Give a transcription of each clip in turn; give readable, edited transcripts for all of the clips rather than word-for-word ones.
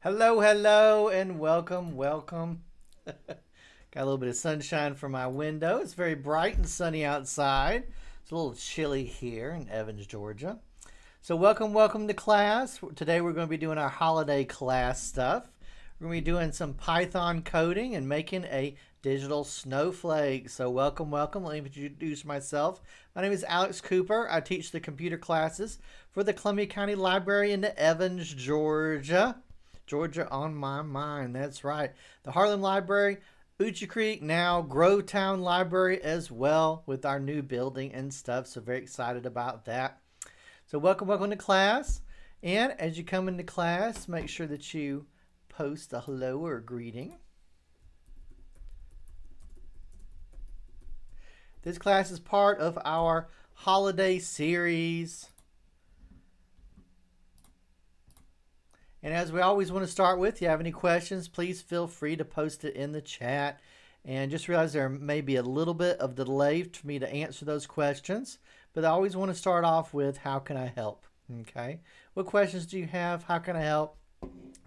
Hello, hello, and welcome, welcome. Got a little bit of sunshine from my window. It's very bright and sunny outside. It's a little chilly here in Evans, Georgia. So welcome to class. Today we're going to be doing our holiday class stuff. We're going to be doing some Python coding and making a digital snowflake. So welcome. Let me introduce myself. My name is Alex Cooper. I teach the computer classes for the Columbia County Library in Evans, Georgia. Georgia on my mind. That's right. The Harlem Library, Uchi Creek, now Grovetown Library as well with our new building and stuff. So very excited about that. So welcome to class. And as you come into class, make sure that you post a hello or a greeting. This class is part of our holiday series. And as we always want to start with, if you have any questions, please feel free to post it in the chat. And just realize there may be a little bit of delay for me to answer those questions. But I always want to start off with, how can I help? Okay. What questions do you have? How can I help?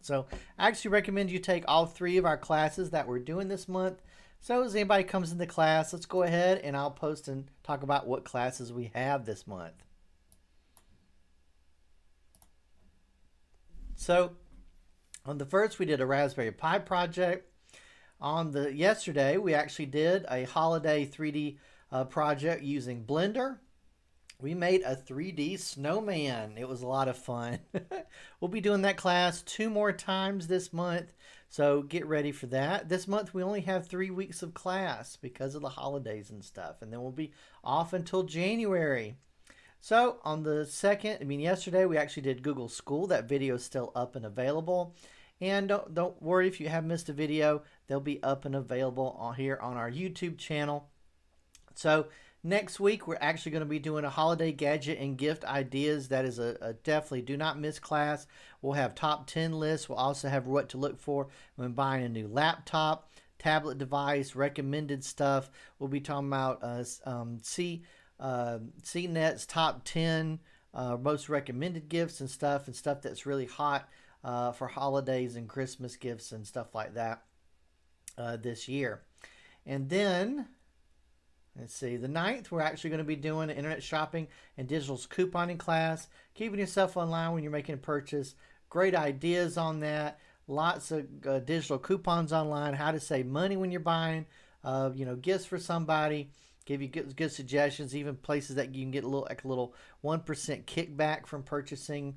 So I actually recommend you take all 3 of our classes that we're doing this month. So as anybody comes into class, let's go ahead and I'll post and talk about what classes we have this month. So on the first, we did a Raspberry Pi project. On the yesterday, we actually did a holiday 3D project using Blender. We made a 3D snowman. It was a lot of fun. We'll be doing that class 2 more times this month, so get ready for that. This month we only have 3 weeks of class because of the holidays and stuff, and then we'll be off until January. So on the second, yesterday we actually did Google School. That video is still up and available. And don't worry if you have missed a video, they'll be up and available here on our YouTube channel. So next week we're actually going to be doing a holiday gadget and gift ideas. That is a definitely do not miss class. We'll have top 10 lists. We'll also have what to look for when buying a new laptop, tablet device, recommended stuff. We'll be talking about CNET's top 10 most recommended gifts and stuff that's really hot for holidays and Christmas gifts and stuff like that this year. And then, let's see, the 9th, we're actually going to be doing an internet shopping and digital couponing class, keeping yourself online when you're making a purchase. Great ideas on that. Lots of digital coupons online, how to save money when you're buying, gifts for somebody. Give you good suggestions, even places that you can get a little 1% kickback from purchasing.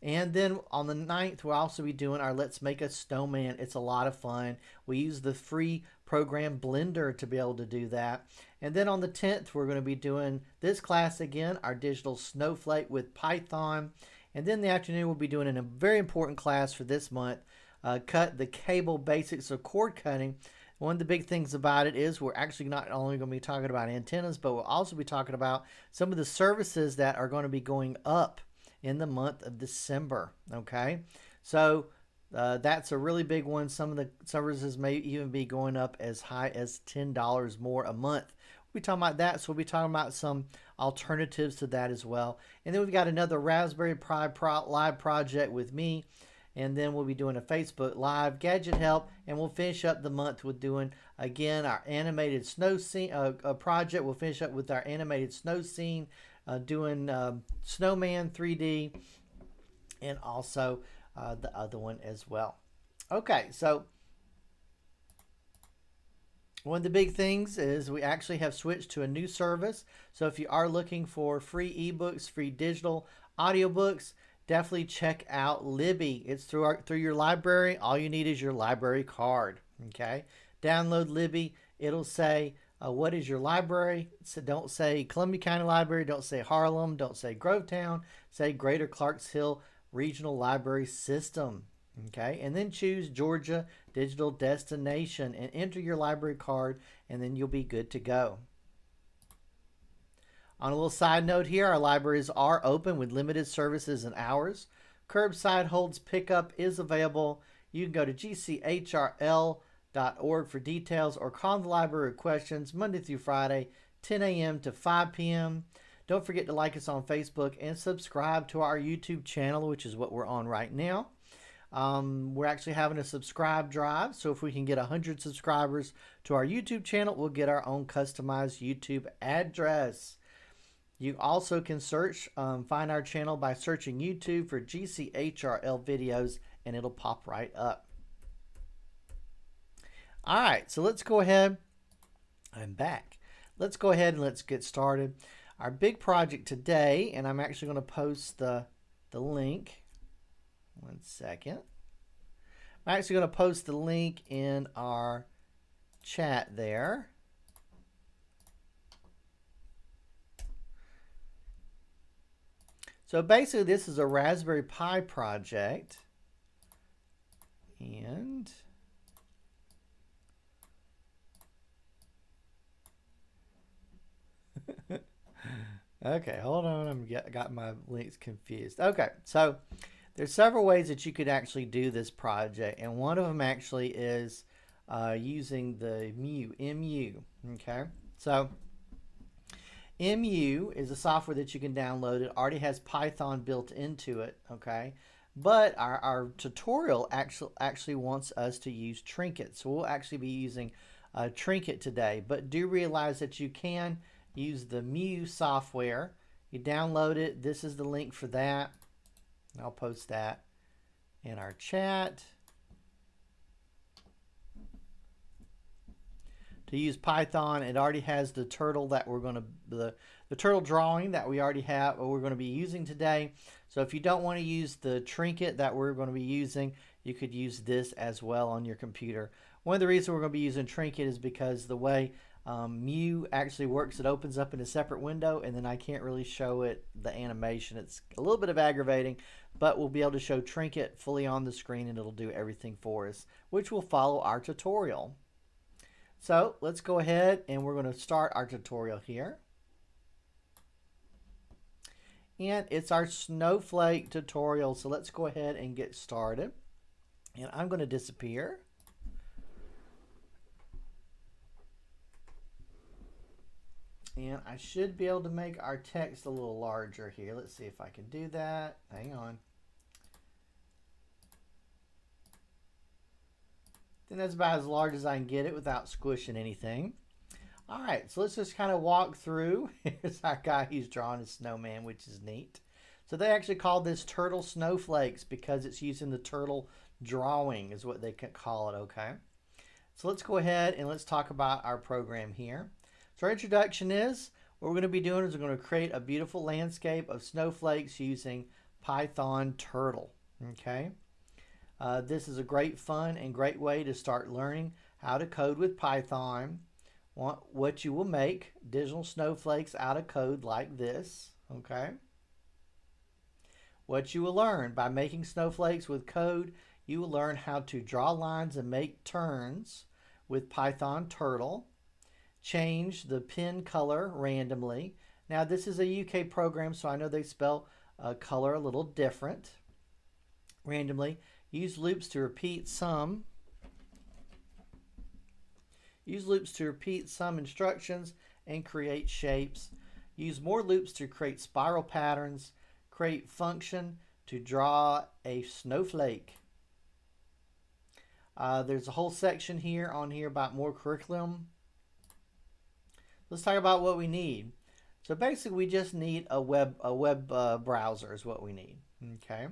And then on the 9th, we'll also be doing our Let's Make a Snowman. It's a lot of fun. We use the free program Blender to be able to do that. And then on the 10th, we're going to be doing this class again, our digital snowflake with Python. And then in the afternoon, we'll be doing a very important class for this month, cut the cable basics of cord cutting. One of the big things about it is we're actually not only going to be talking about antennas, but we'll also be talking about some of the services that are going to be going up in the month of December. Okay, so that's a really big one. Some of the services may even be going up as high as $10 more a month. We'll be talking about that, so we'll be talking about some alternatives to that as well. And then we've got another Raspberry Pi live project with me. And then we'll be doing a Facebook Live gadget help, and we'll finish up the month with doing, again, our animated snow scene project. We'll finish up with our animated snow scene, doing Snowman 3D, and also the other one as well. Okay, so one of the big things is we actually have switched to a new service. So if you are looking for free ebooks, free digital audiobooks, definitely check out Libby. It's through your library. All you need is your library card. Okay, download Libby. It'll say what is your library. So don't say Columbia County Library. Don't say Harlem. Don't say Grovetown. Say Greater Clarksville Regional Library System. Okay, and then choose Georgia Digital Destination and enter your library card, and then you'll be good to go. On a little side note here, our libraries are open with limited services and hours. Curbside holds pickup is available. You can go to gchrl.org for details or call the library with questions Monday through Friday, 10 a.m. to 5 p.m. Don't forget to like us on Facebook and subscribe to our YouTube channel, which is what we're on right now. We're actually having a subscribe drive, so if we can get 100 subscribers to our YouTube channel, we'll get our own customized YouTube address. You also can find our channel by searching YouTube for GCHRL videos, and it'll pop right up. All right, so let's go ahead. I'm back. Let's go ahead and let's get started. Our big project today, and I'm actually going to post the link. 1 second. I'm actually going to post the link in our chat there. So basically this is a Raspberry Pi project, and okay, hold on, got my links confused. Okay, so there's several ways that you could actually do this project, and one of them actually is using the MU. Okay, so MU is a software that you can download. It already has Python built into it, okay? But our tutorial actually wants us to use Trinket. So we'll actually be using Trinket today. But do realize that you can use the MU software. You download it. This is the link for that. I'll post that in our chat. To use Python, it already has the turtle that we're going to the turtle drawing that we already have, or we're going to be using today. So if you don't want to use the Trinket that we're going to be using, you could use this as well on your computer. One of the reasons we're going to be using Trinket is because the way Mu actually works, it opens up in a separate window, and then I can't really show it the animation. It's a little bit of aggravating, but we'll be able to show Trinket fully on the screen, and it'll do everything for us, which will follow our tutorial. So let's go ahead and we're going to start our tutorial here. And it's our Snowflake tutorial. So let's go ahead and get started. And I'm going to disappear. And I should be able to make our text a little larger here. Let's see if I can do that. Hang on. And that's about as large as I can get it without squishing anything. All right, so let's just kind of walk through. Here's our guy who's drawing a snowman, which is neat. So they actually call this turtle snowflakes because it's using the turtle drawing is what they can call it, okay? So let's go ahead and let's talk about our program here. So our introduction is, what we're going to be doing is we're going to create a beautiful landscape of snowflakes using Python turtle, okay? This is a great fun and great way to start learning how to code with Python. What you will make digital snowflakes out of code like this, okay? What you will learn by making snowflakes with code, you will learn how to draw lines and make turns with Python turtle. Change the pen color randomly. Now this is a UK program, so I know they spell color a little different. Randomly. Use loops to repeat some. Use loops to repeat some instructions and create shapes. Use more loops to create spiral patterns. Create function to draw a snowflake. There's a whole section here about more curriculum. Let's talk about what we need. So basically, we just need a web browser is what we need. Okay.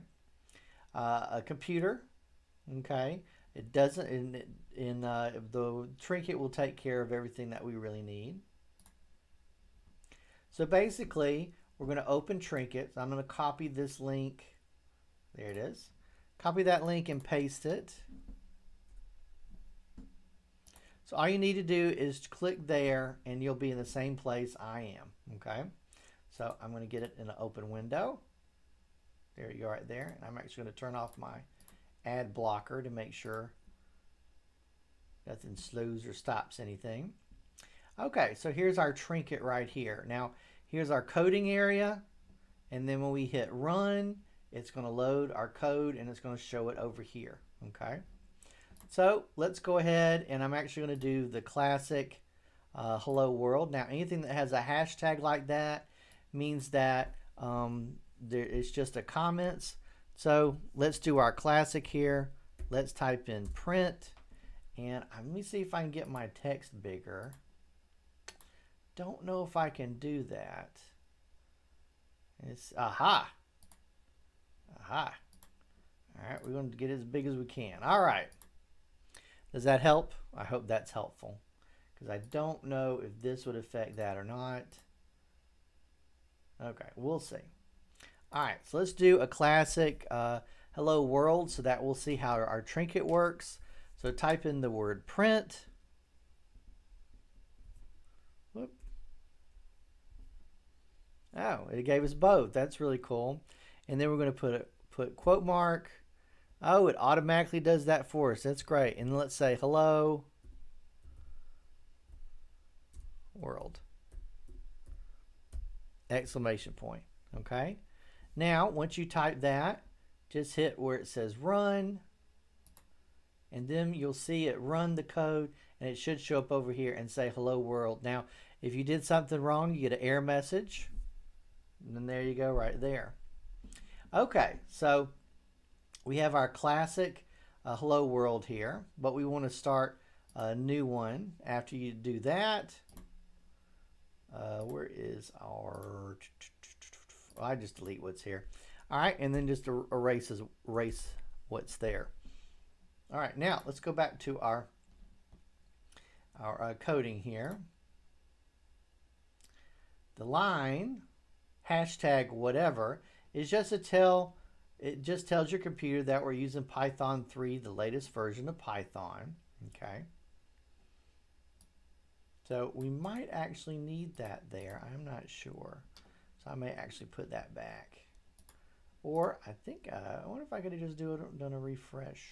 A computer, okay. It doesn't. The Trinket will take care of everything that we really need. So basically, we're going to open Trinket. So I'm going to copy this link. There it is. Copy that link and paste it. So all you need to do is click there, and you'll be in the same place I am. Okay. So I'm going to get it in an open window. There you go, right there. And I'm actually going to turn off my ad blocker to make sure nothing slows or stops anything. Okay, so here's our Trinket right here. Now, here's our coding area. And then when we hit run, it's going to load our code and it's going to show it over here. Okay. So let's go ahead, and I'm actually going to do the classic hello world. Now, anything that has a hashtag like that means that it's just a comments. So let's do our classic here. Let's type in print. And let me see if I can get my text bigger. Don't know if I can do that. It's aha. Aha. All right, we're going to get as big as we can. All right. Does that help? I hope that's helpful, because I don't know if this would affect that or not. Okay, we'll see. All right, so let's do a classic hello world so that we'll see how our trinket works. So type in the word print. Whoop. Oh, it gave us both. That's really cool. And then we're going to put quote mark. Oh, it automatically does that for us. That's great. And let's say hello world. Exclamation point. Okay. Now, once you type that, just hit where it says run. And then you'll see it run the code, and it should show up over here and say hello world. Now, if you did something wrong, you get an error message. And then there you go right there. Okay, so we have our classic hello world here, but we want to start a new one after you do that. Where is our... I just delete what's here. All right, and then just erase what's there. All right, now let's go back to our coding here. The line, hashtag whatever, is just to tell, it just tells your computer that we're using Python 3, the latest version of Python. Okay. So we might actually need that there. I'm not sure. So I may actually put that back. Or I think, I wonder if I could have just done a refresh.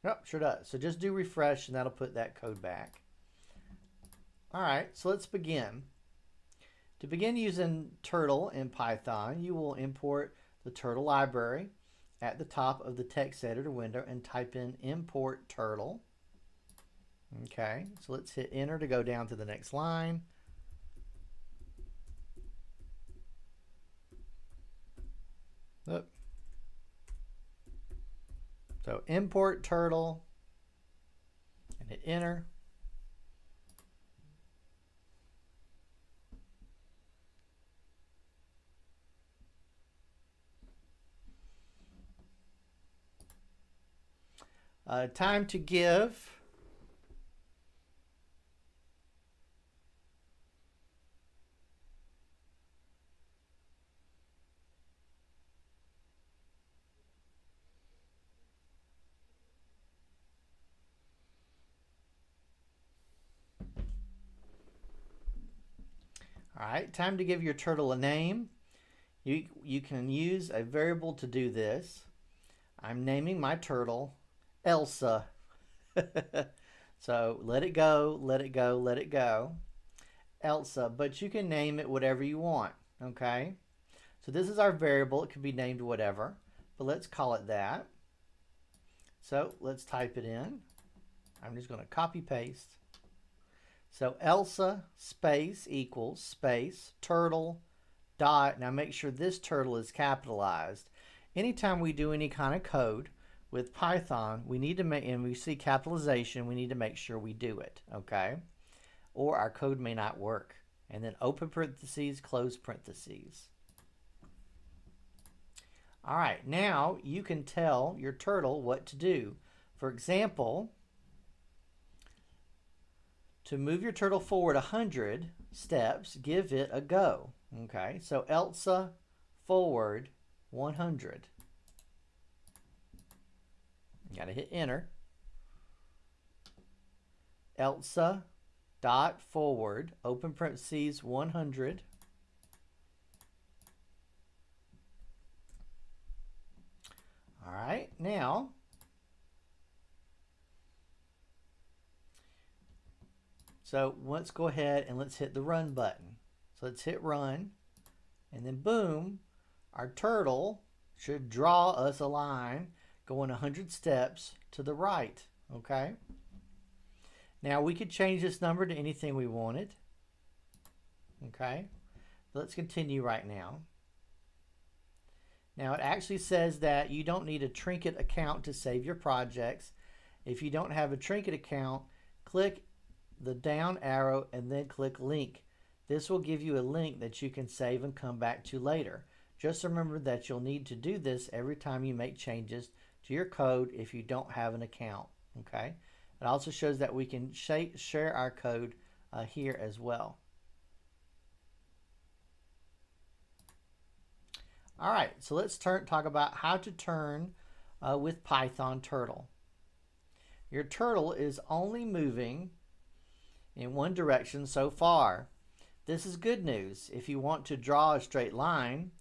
Nope, sure does. So just do refresh and that'll put that code back. All right, so let's begin. To begin using Turtle in Python, you will import the Turtle library at the top of the text editor window and type in import Turtle. Okay, so let's hit enter to go down to the next line. Oop. So import Turtle and hit enter. Time to give. All right, time to give your turtle a name. You can use a variable to do this. I'm naming my turtle Elsa. So let it go, let it go, let it go. Elsa, but you can name it whatever you want, okay? So this is our variable. It can be named whatever, but let's call it that. So let's type it in. I'm just going to copy paste. So Elsa space equals space turtle dot. Now make sure this turtle is capitalized. Anytime we do any kind of code with Python, we need to make, and we see capitalization, we need to make sure we do it, okay? Or our code may not work. And then open parentheses, close parentheses. All right, now you can tell your turtle what to do. For example, to move your turtle forward 100 steps, give it a go. Okay, so Elsa forward 100. You gotta hit enter. Elsa dot forward, open parentheses, 100. All right, now so let's go ahead and let's hit the run button. So let's hit run, and then boom, our turtle should draw us a line going 100 steps to the right, okay? Now we could change this number to anything we wanted, okay? Let's continue right now. Now it actually says that you don't need a Trinket account to save your projects. If you don't have a Trinket account, click the down arrow and then click link. This will give you a link that you can save and come back to later. Just remember that you'll need to do this every time you make changes to your code if you don't have an account. Okay. It also shows that we can share our code here as well. All right, so let's talk about how to turn with Python Turtle. Your turtle is only moving in one direction so far. This is good news if you want to draw a straight line,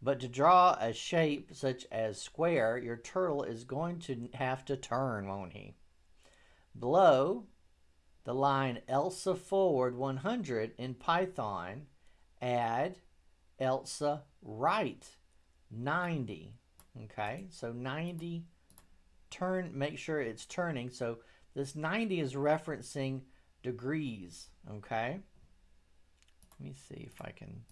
but to draw a shape such as square, your turtle is going to have to turn, won't he? Below the line ELSA forward 100 in Python, add ELSA right 90. Okay, so 90, make sure it's turning. So this 90 is referencing degrees. Okay, let me see if I can.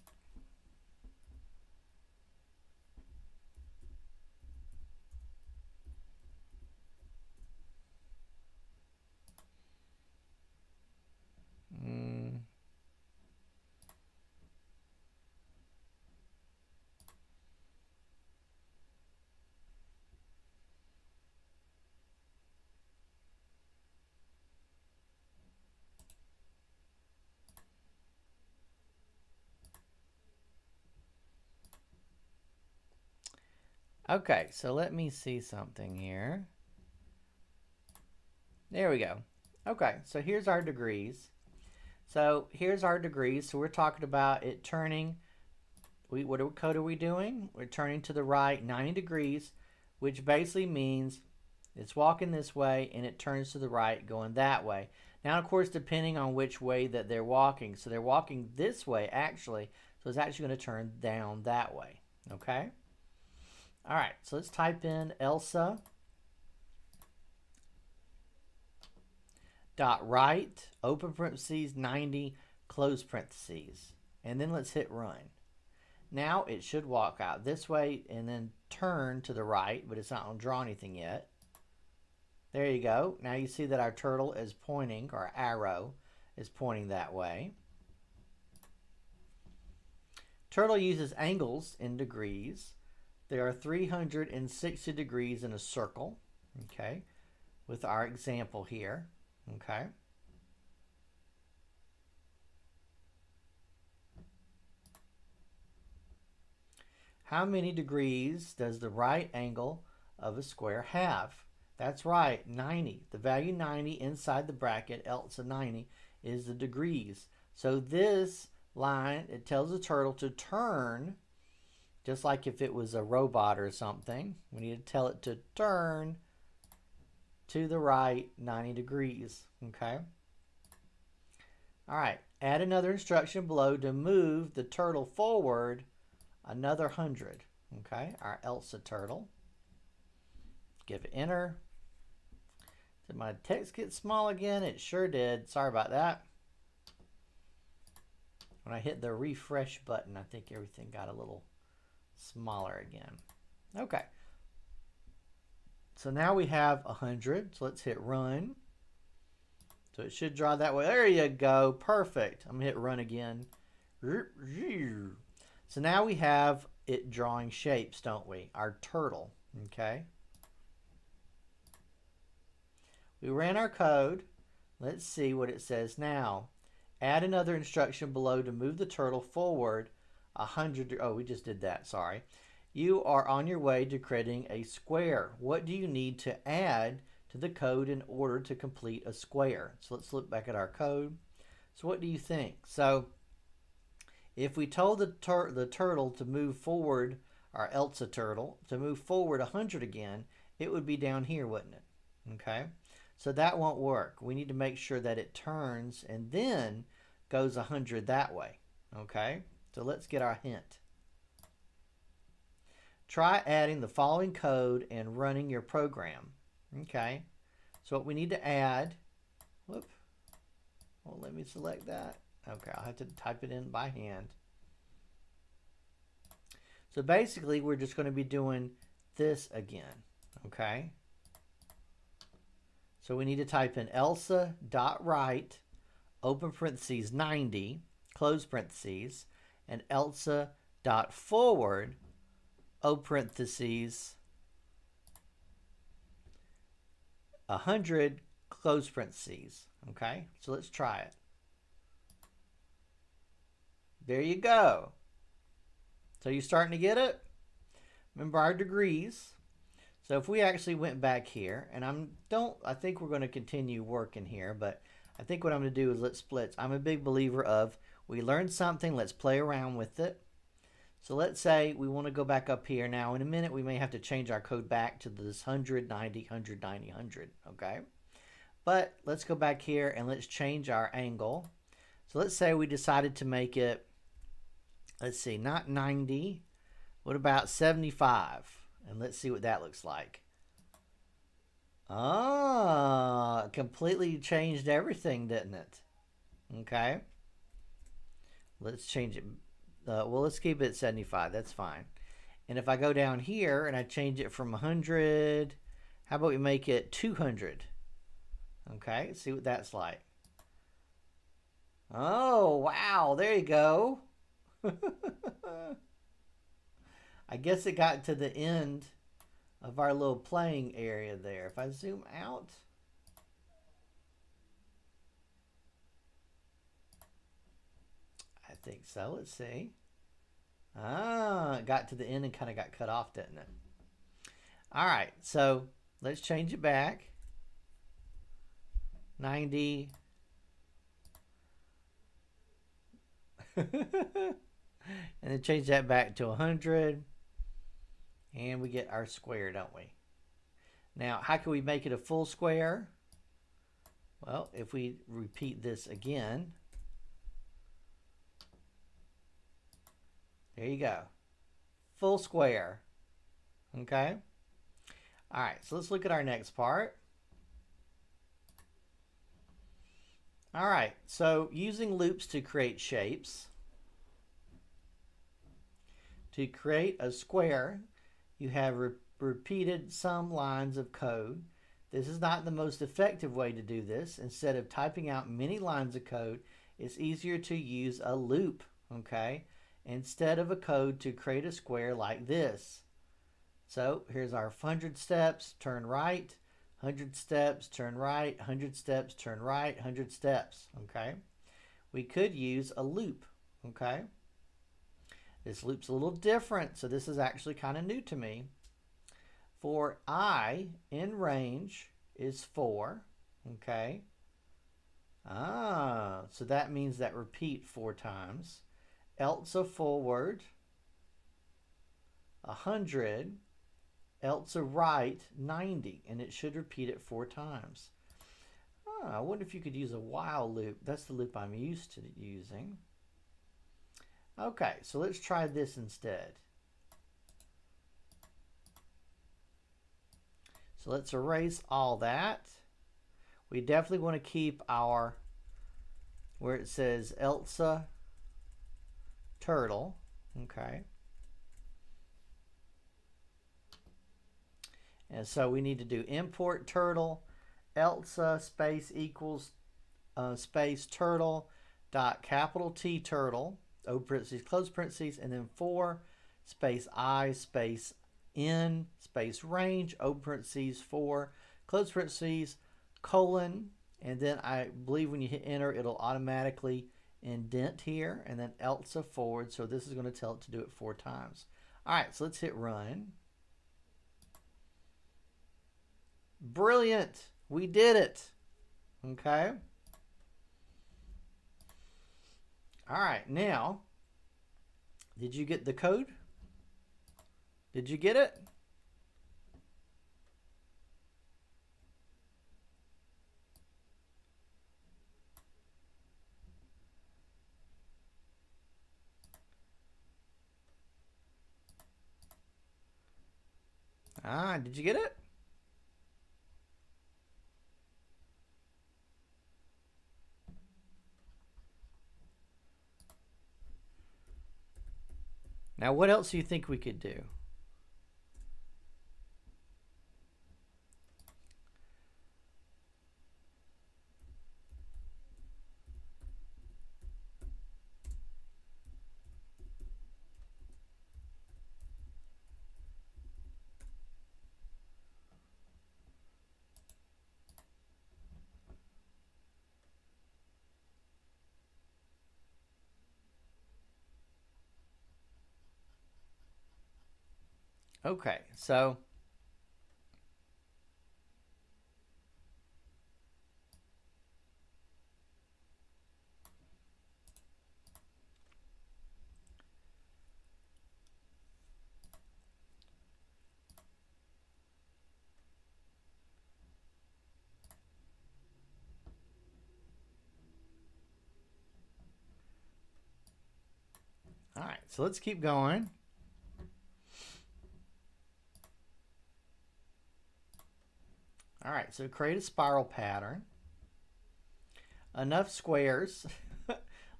Okay, so let me see something here. There we go. Okay, so here's our degrees. So here's our degrees. So we're talking about it turning. What code are we doing? We're turning to the right 90 degrees, which basically means it's walking this way and it turns to the right going that way. Now, of course, depending on which way that they're walking. So they're walking this way, actually. So it's actually going to turn down that way. Okay? All right, so let's type in ELSA dot right, open parentheses, 90, close parentheses. And then let's hit run. Now it should walk out this way and then turn to the right, but it's not going to draw anything yet. There you go. Now you see that our turtle is pointing, or arrow is pointing that way. Turtle uses angles in degrees. There are 360 degrees in a circle, okay, with our example here, okay. How many degrees does the right angle of a square have? That's right, 90. The value 90 inside the bracket, ELSA 90, is the degrees. So this line, it tells the turtle to turn, just like if it was a robot or something. We need to tell it to turn to the right 90 degrees, okay? All right, add another instruction below to move the turtle forward another 100, okay? Our ELSA turtle. Give it enter. Did my text get small again? It sure did. Sorry about that. When I hit the refresh button, I think everything got a little smaller again. Okay. So now we have 100. So let's hit run. So it should draw that way. There you go. Perfect. I'm going to hit run again. So now we have it drawing shapes, don't we? Our turtle. Okay. We ran our code. Let's see what it says now. Add another instruction below to move the turtle forward 100. Oh, we just did that. Sorry. You are on your way to creating a square. What do you need to add to the code in order to complete a square? So let's look back at our code. So what do you think? So if we told the turtle to move forward, our ELSA turtle, to move forward 100 again, it would be down here, wouldn't it? Okay. So that won't work. We need to make sure that it turns and then goes 100 that way. Okay. So let's get our hint. Try adding the following code and running your program. Okay. So what we need to add, whoop, well, let me select that. Okay, I'll have to type it in by hand. So basically, we're just going to be doing this again, okay? So we need to type in Elsa.write, open parentheses, 90, close parentheses, and Elsa.forward, open parentheses, 100, close parentheses, okay? So let's try it. There you go. So you starting to get it? Remember our degrees. So if we actually went back here, and I think we're going to continue working here, but I think what I'm going to do is let's split. I'm a big believer of we learned something, let's play around with it. So let's say we want to go back up here. Now in a minute we may have to change our code back to this 100, 90, 100, 90, 100, okay? But let's go back here and let's change our angle. So let's say we decided to make it, let's see, not 90, what about 75? And let's see what that looks like. Ah, completely changed everything, didn't it? Okay. Let's change it. Well, let's keep it at 75. That's fine. And if I go down here and I change it from 100, how about we make it 200? Okay, let's see what that's like. Oh, wow. There you go. I guess it got to the end of our little playing area there. If I zoom out, I think so. Let's see. Ah, it got to the end and kind of got cut off, didn't it? All right, so let's change it back. 90. And then change that back to 100. And we get our square, don't we? Now, how can we make it a full square? Well, if we repeat this again, there you go. Full square. Okay? All right, so let's look at our next part. All right, so using loops to create shapes. To create a square, you have repeated some lines of code. This is not the most effective way to do this. Instead of typing out many lines of code, it's easier to use a loop, okay? Instead of a code to create a square like this. So here's our 100 steps, turn right, 100 steps, turn right, 100 steps, turn right, 100 steps, okay? We could use a loop, okay? This loop's a little different, so this is actually kind of new to me. For I in range is 4, okay? Ah, so that means that repeat 4 times. Else a forward, 100, else a right, 90, and it should repeat it 4 times. I wonder if you could use a while loop. That's the loop I'm used to using. Okay, so let's try this instead. So let's erase all that. We definitely want to keep our, where it says Elsa turtle, okay. And so we need to do import turtle, Elsa space equals space turtle dot capital T turtle, open parentheses, close parentheses, and then 4 space I space N space range, open parentheses, 4, close parentheses, colon, and then I believe when you hit enter, it'll automatically indent here, and then Elsa forward. So this is going to tell it to do it 4 times. All right, so let's hit run. Brilliant. We did it. Okay. All right, now, did you get the code? Did you get it? Did you get it? Now, what else do you think we could do? Okay, so all right, so let's keep going. All right, so create a spiral pattern. Enough squares.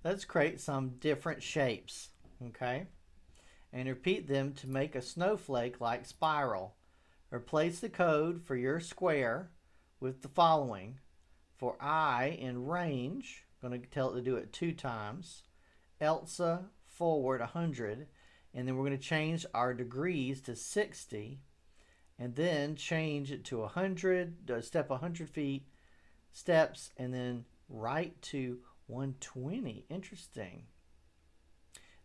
Let's create some different shapes, okay? And repeat them to make a snowflake-like spiral. Replace the code for your square with the following. For I in range, I'm going to tell it to do it 2 times. Elsa forward 100. And then we're going to change our degrees to 60. And then change it to 100, step 100 feet, steps, and then right to 120. Interesting.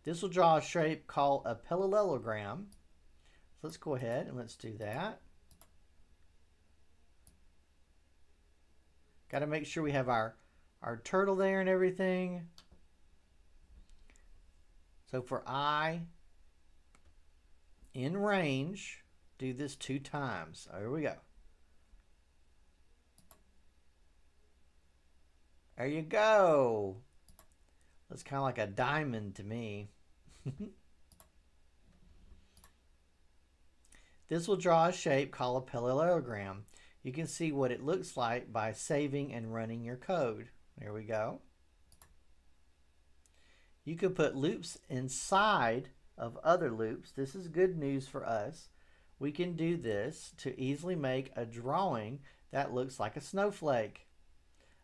This will draw a shape called a parallelogram. So let's go ahead and let's do that. Got to make sure we have our turtle there and everything. So for I in range, do this 2 times. Here we go. There you go. That's kind of like a diamond to me. This will draw a shape called a parallelogram. You can see what it looks like by saving and running your code. There we go. You can put loops inside of other loops. This is good news for us. We can do this to easily make a drawing that looks like a snowflake.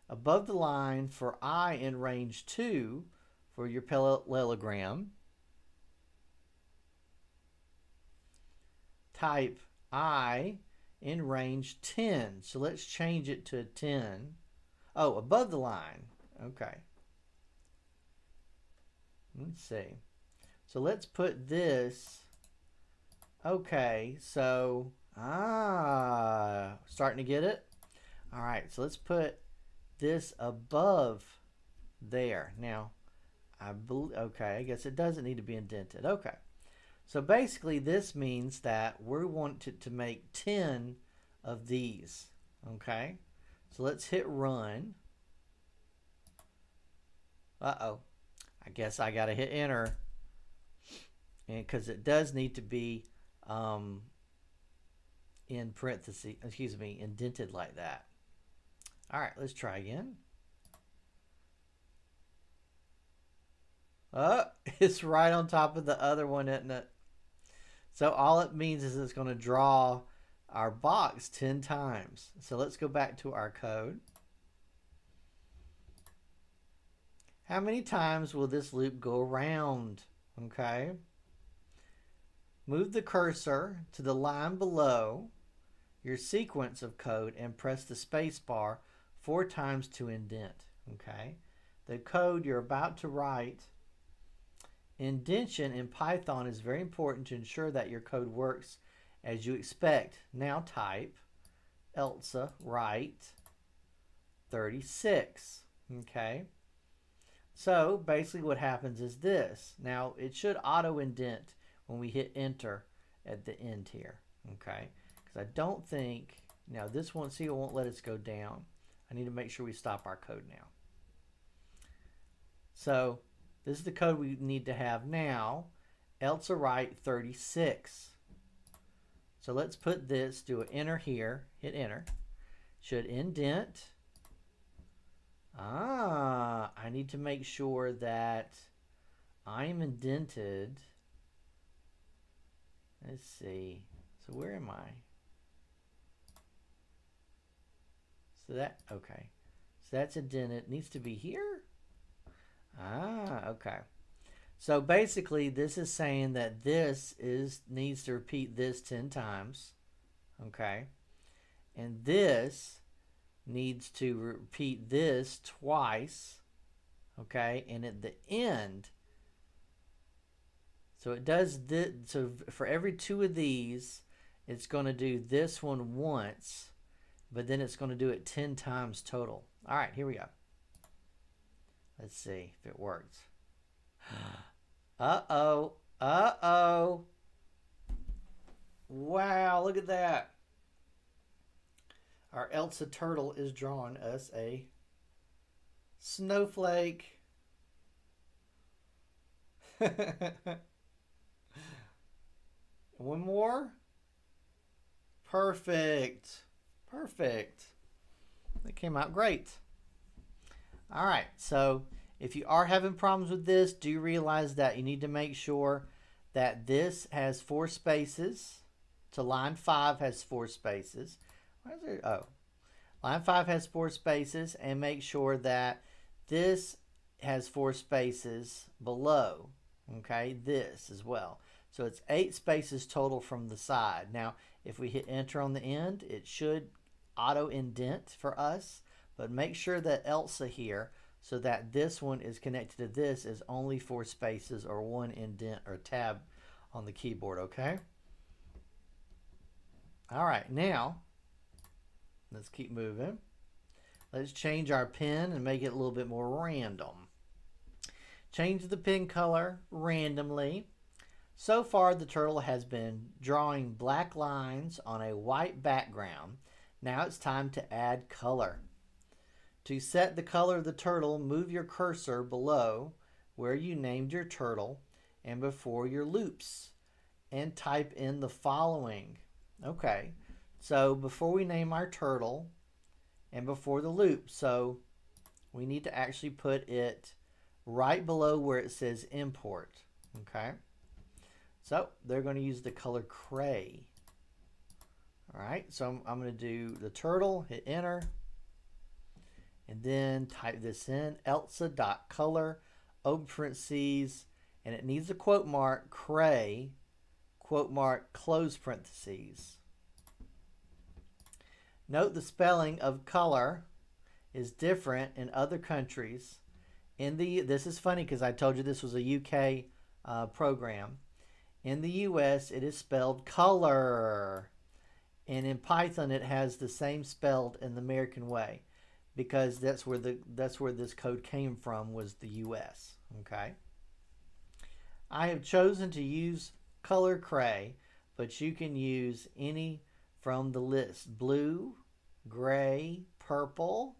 Above the line for I in range 2 for your parallelogram, type I in range 10. So let's change it to 10. Oh, above the line. Okay. Let's see. So let's put this. Okay, so starting to get it. All right, so let's put this above there. Now, okay, I guess it doesn't need to be indented. Okay, so basically this means that we want to make 10 of these. Okay, so let's hit run. Uh-oh, I guess I got to hit enter, and because it does need to be in parentheses, excuse me, indented like that. All right, let's try again. Oh, it's right on top of the other one, isn't it? So all it means is it's going to draw our box 10 times. So let's go back to our code. How many times will this loop go around? Okay. Move the cursor to the line below your sequence of code and press the space bar 4 times to indent. Okay. The code you're about to write. Indentation in Python is very important to ensure that your code works as you expect. Now type Elsa write 36. Okay. So basically what happens is this. Now it should auto indent when we hit enter at the end here. Okay. Because I don't think, now this one, see, it won't let us go down. I need to make sure we stop our code now. So this is the code we need to have now. Elsa write 36. So let's put this, do an enter here, hit enter. Should indent. I need to make sure that I'm indented Let's see. So where am I? So that, okay. So that's indented. It needs to be here? Ah, okay. So basically, this is saying that this needs to repeat this 10 times. Okay. And this needs to repeat this twice. Okay. And at the end, so it does this. So for every two of these, it's going to do this one once, but then it's going to do it 10 times total. All right, here we go. Let's see if it works. Uh-oh. Uh-oh. Wow, look at that. Our Elsa turtle is drawing us a snowflake. One more. Perfect. Perfect. That came out great. All right, so if you are having problems with this, do realize that you need to make sure that this has 4 spaces. To line 5 has 4 spaces. Why is there? Oh, line 5 has 4 spaces, and make sure that this has 4 spaces below. Okay, this as well. So it's 8 spaces total from the side. Now, if we hit enter on the end, it should auto indent for us, but make sure that Elsa here, so that this one is connected to this, is only 4 spaces or 1 indent or tab on the keyboard, okay? All right, now let's keep moving. Let's change our pen and make it a little bit more random. Change the pen color randomly. So far, the turtle has been drawing black lines on a white background. Now it's time to add color. To set the color of the turtle, move your cursor below where you named your turtle and before your loops, and type in the following. Okay, so before we name our turtle and before the loop, so we need to actually put it right below where it says import. Okay, so they're going to use the color gray. All right, so I'm going to do the turtle, hit enter, and then type this in, Elsa.color, open parentheses, and it needs a quote mark, gray, quote mark, close parentheses. Note the spelling of color is different in other countries. This is funny because I told you this was a UK program. In the US, it is spelled color. And in Python, it has the same spelled in the American way, because that's where this code came from, was the US. Okay. I have chosen to use color gray, but you can use any from the list: blue, gray, purple.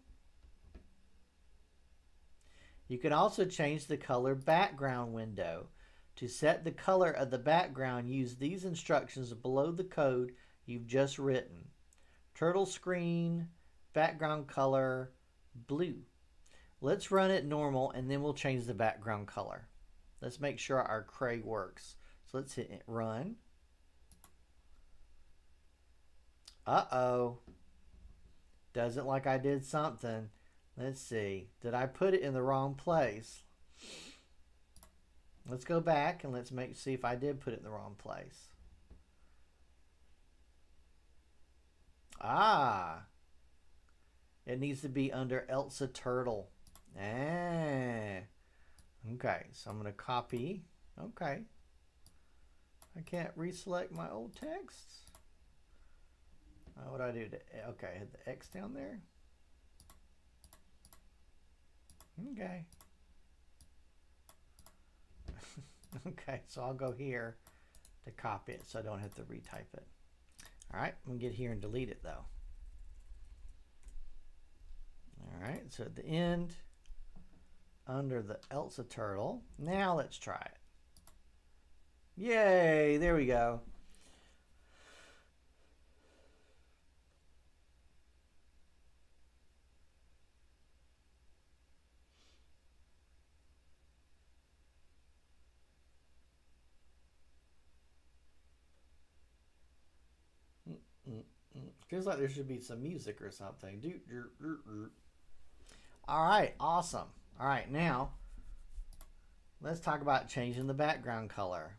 You can also change the color background window. To set the color of the background, use these instructions below the code you've just written. Turtle screen, background color, blue. Let's run it normal and then we'll change the background color. Let's make sure our gray works. So let's hit run. Uh-oh. Doesn't like I did something. Let's see. Did I put it in the wrong place? Let's go back and let's see if I did put it in the wrong place. Ah. It needs to be under Elsa Turtle. Ah. Okay, so I'm going to copy. Okay. I can't reselect my old texts. What do I do? Okay, I had the X down there. Okay. Okay, so I'll go here to copy it so I don't have to retype it. All right, I'm going to get here and delete it though. All right, so at the end, under the Elsa turtle, now let's try it. Yay, there we go. Feels like there should be some music or something. All right, awesome. All right, now let's talk about changing the background color.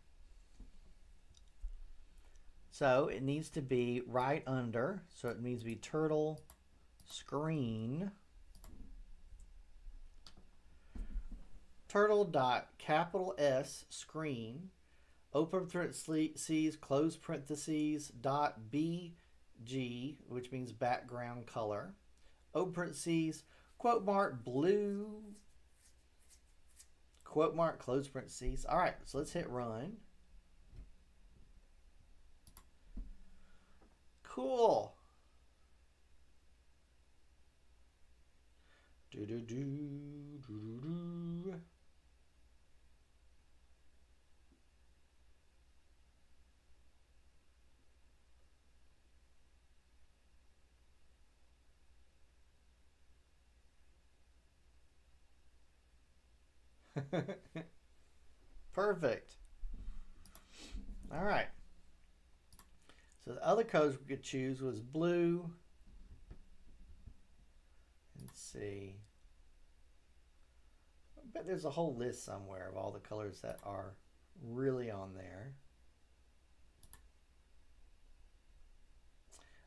So it needs to be right under. So it needs to be turtle screen. Turtle dot capital S screen. Open parentheses, close parentheses, dot BG, which means background color. Open parentheses, quote mark blue, quote mark, close parentheses. All right, so let's hit run. Cool. Do do do do do. Perfect. All right. So the other colors we could choose was blue. Let's see. I bet there's a whole list somewhere of all the colors that are really on there.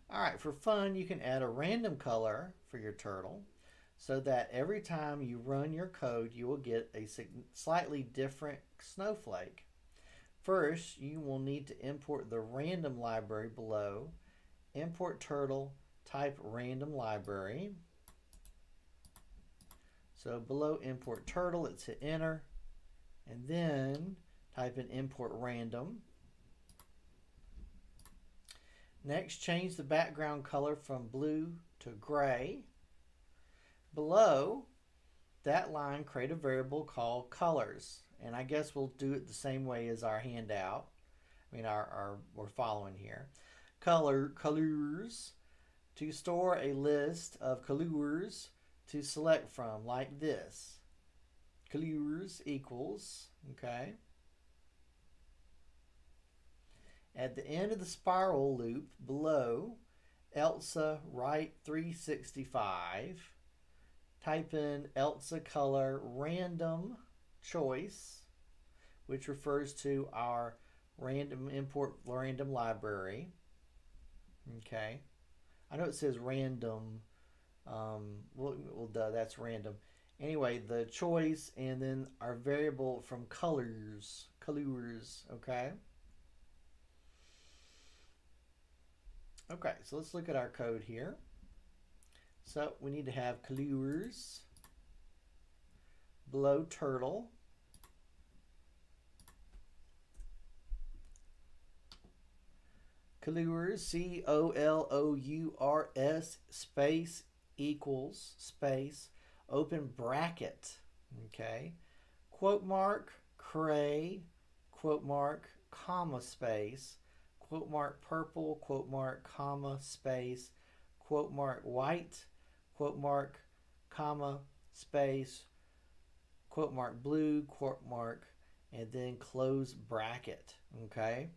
All right, for fun, you can add a random color for your turtle so that every time you run your code, you will get a slightly different snowflake. First, you will need to import the random library below. Import turtle, type random library. So below import turtle, let's hit enter. And then type in import random. Next, change the background color from blue to gray. Below that line, create a variable called colors. And I guess we'll do it the same way as our handout. I mean, we're following here. Colors, to store a list of colors to select from, like this. Colors equals, okay. At the end of the spiral loop below, Elsa write 365. Type in Elsa color random choice, which refers to our random import random library. Okay. I know it says random. Well, duh, that's random. Anyway, the choice and then our variable from colors. Okay. Okay, so let's look at our code here. So we need to have colors below turtle. Colors, COLOURS, space equals, space, open bracket, okay, quote mark, cray, quote mark, comma, space, quote mark, purple, quote mark, comma, space, quote mark, white, quote mark, comma, space, quote mark, blue, quote mark, and then close bracket, okay?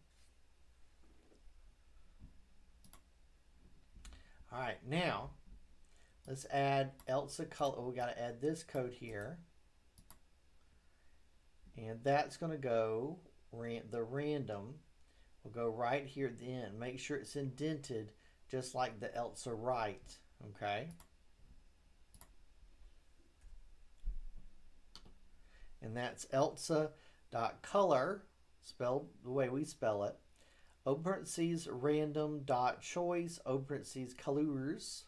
All right, now let's add Elsa color. Oh, we got to add this code here. And that's going to go, the random will go right here at the end. Make sure it's indented just like the Elsa write, okay? And that's Elsa.color, spelled the way we spell it. Open parentheses random dot choice, open parentheses colors,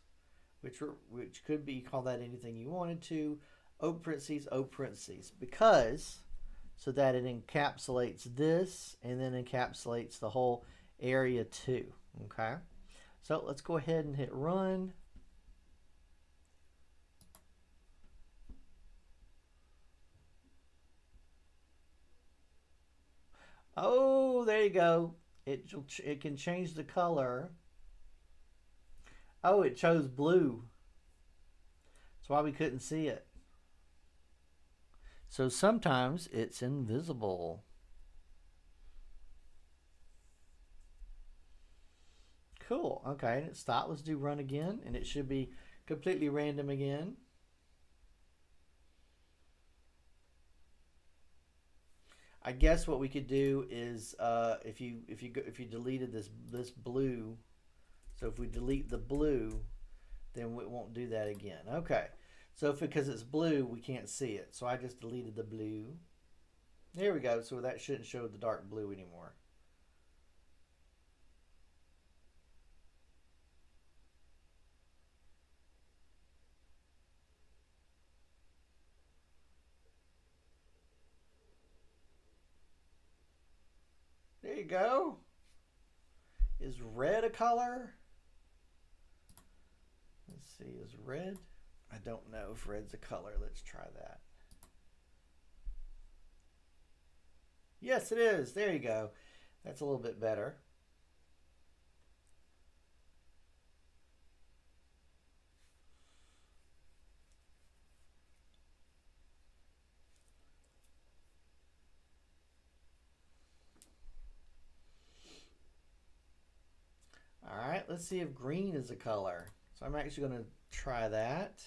which could be, you call that anything you wanted to, open parentheses, because so that it encapsulates this and then encapsulates the whole area too. Okay, so let's go ahead and hit run. Oh, there you go. It can change the color. Oh, it chose blue. That's why we couldn't see it. So sometimes it's invisible. cool. Okay, and it stopped. Let's do run again, and it should be completely random again. I guess what we could do is if you deleted this blue, so if we delete the blue, then it won't do that again. Okay, so because it's blue, we can't see it. So I just deleted the blue. There we go. So that shouldn't show the dark blue anymore. There you go. Is red a color? Let's see, is red? I don't know if red's a color. Let's try that. Yes, it is. There you go. That's a little bit better. All right, let's see if green is a color. So I'm actually going to try that.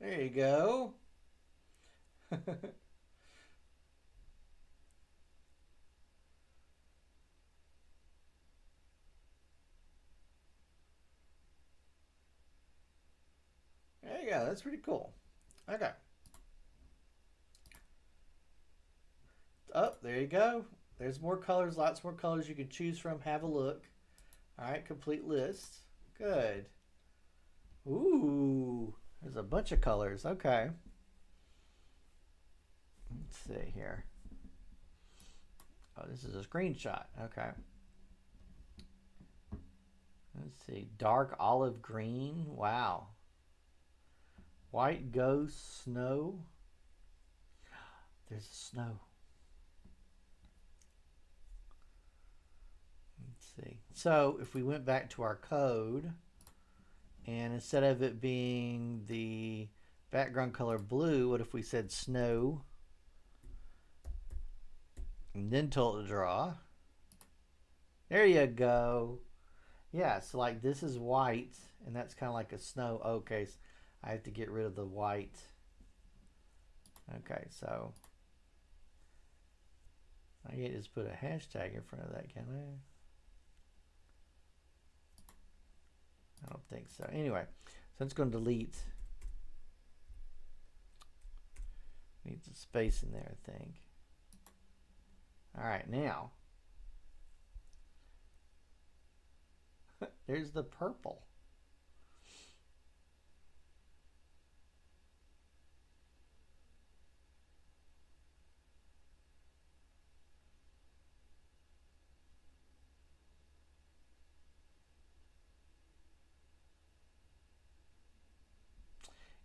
There you go. There you go. That's pretty cool. Okay. Oh, there you go. There's more colors, lots more colors you can choose from. Have a look. All right, complete list. Good. Ooh, there's a bunch of colors. Okay. Let's see here. Oh, this is a screenshot. Okay. Let's see. Dark olive green. Wow. White ghost snow. There's snow. Let's see. So if we went back to our code, and instead of it being the background color blue, what if we said snow? And then told it to draw. There you go. Yeah, so like this is white, and that's kind of like a snow. Okay, so I have to get rid of the white. Okay, so I can't just put a hashtag in front of that, can I? I don't think so. Anyway, so it's going to delete. Needs a space in there, I think. All right, now there's the purple.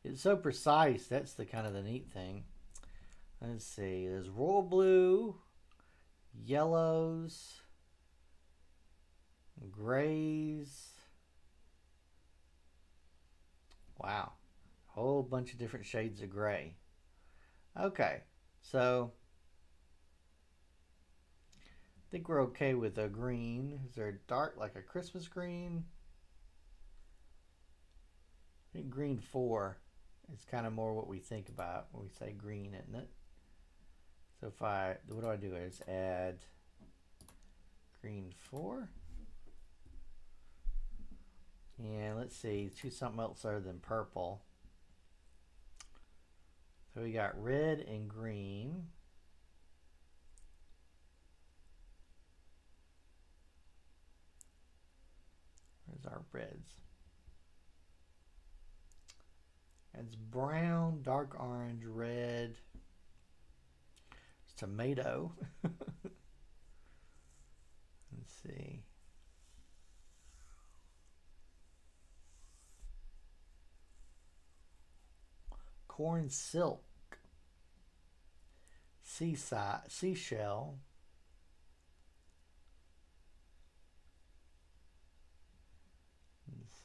It's so precise. That's the kind of the neat thing. Let's see. There's royal blue, yellows, grays. Wow. A whole bunch of different shades of gray. Okay. So I think we're okay with a green. Is there a dark, like a Christmas green? I think green 4 is kind of more what we think about when we say green, isn't it? So if what do I do is add green 4. And let's see, choose something else other than purple. So we got red and green. Where's our reds? It's brown, dark orange, red. It's tomato. Let's see. Corn silk. Seashell.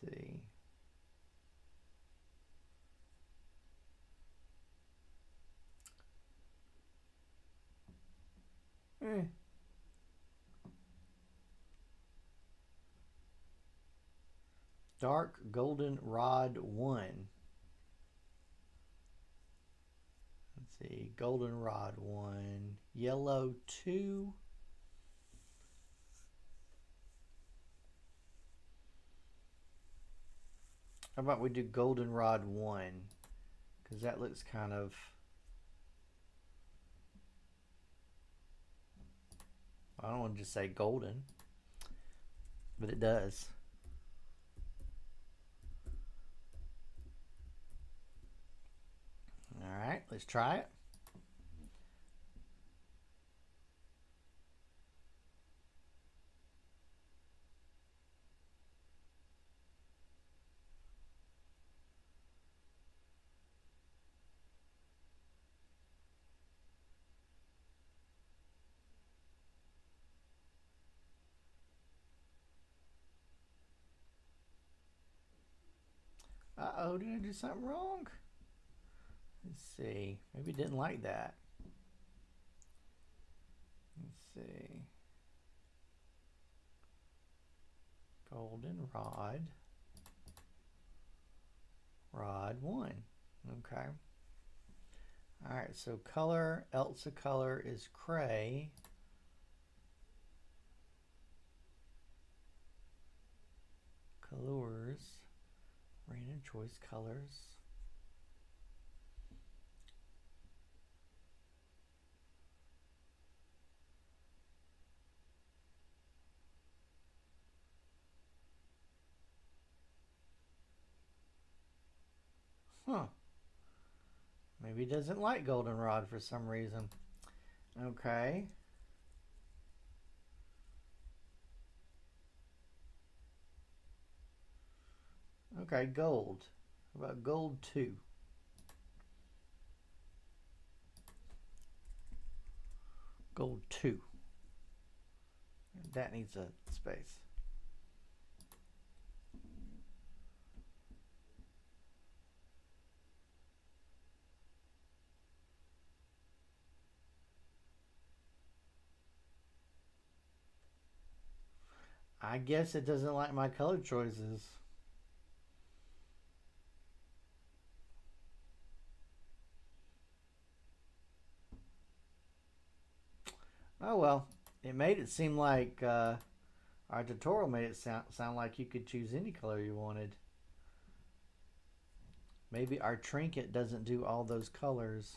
see. Dark goldenrod 1. Let's see. Goldenrod 1. Yellow 2. How about we do goldenrod 1? Because that looks kind of... I don't want to just say golden, but it does. All right, let's try it. Uh-oh, did I do something wrong? Let's see. Maybe it didn't like that. Let's see. Goldenrod. Rod 1. Okay. All right, so color, Elsa color is Cray. Colors. Random choice colors. Huh. Maybe he doesn't like goldenrod for some reason. Okay. Okay, gold. How about gold 2? Gold 2. That needs a space. I guess it doesn't like my color choices. Oh well, it made it seem like our tutorial made it sound like you could choose any color you wanted. Maybe our trinket doesn't do all those colors.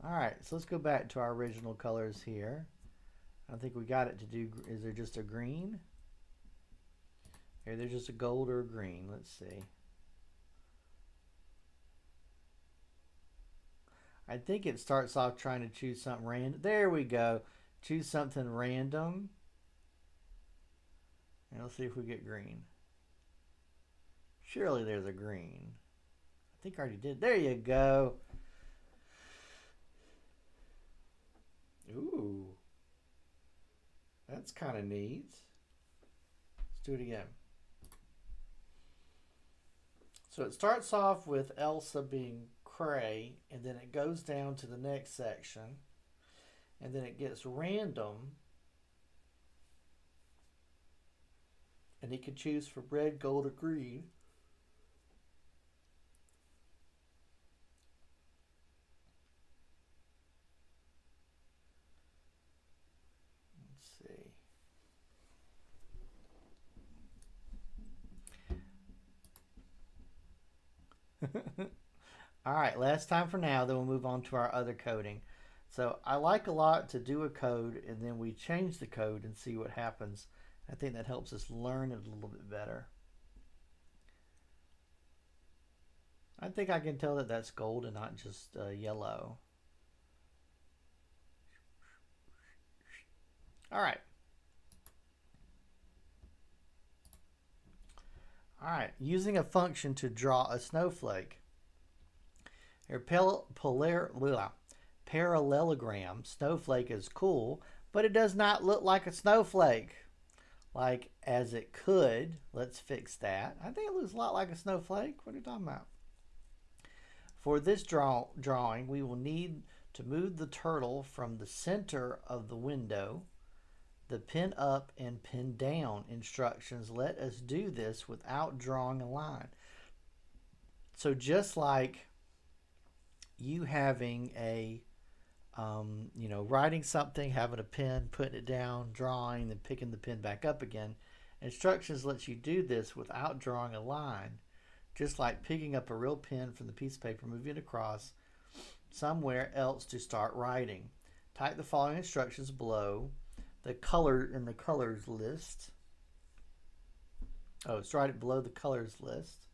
Alright, so let's go back to our original colors here. I think we got it to do, is there just a green? Here, there's just a gold or a green. Let's see. I think it starts off trying to choose something random. There we go. Choose something random. And let's see if we get green. Surely there's a green. I think I already did. There you go. Ooh. That's kind of neat. Let's do it again. So it starts off with Elsa being Cray, and then it goes down to the next section, and then it gets random, and he can choose for red, gold, or green. Let's see. All right, last time for now, then we'll move on to our other coding. So I like a lot to do a code and then we change the code and see what happens. I think that helps us learn it a little bit better. I think I can tell that that's gold and not just yellow. All right. All right, using a function to draw a snowflake. Your parallelogram snowflake is cool, but it does not look like a snowflake. like as it could. Let's fix that. I think it looks a lot like a snowflake. What are you talking about? For this drawing, we will need to move the turtle from the center of the window. The pin up and pin down instructions let us do this without drawing a line. So just like you having a, writing something, having a pen, putting it down, drawing, then picking the pen back up again, instructions lets you do this without drawing a line. Just like picking up a real pen from the piece of paper, moving it across somewhere else to start writing. Type the following instructions below. The color in the colors list. Oh, it's right below the colors list.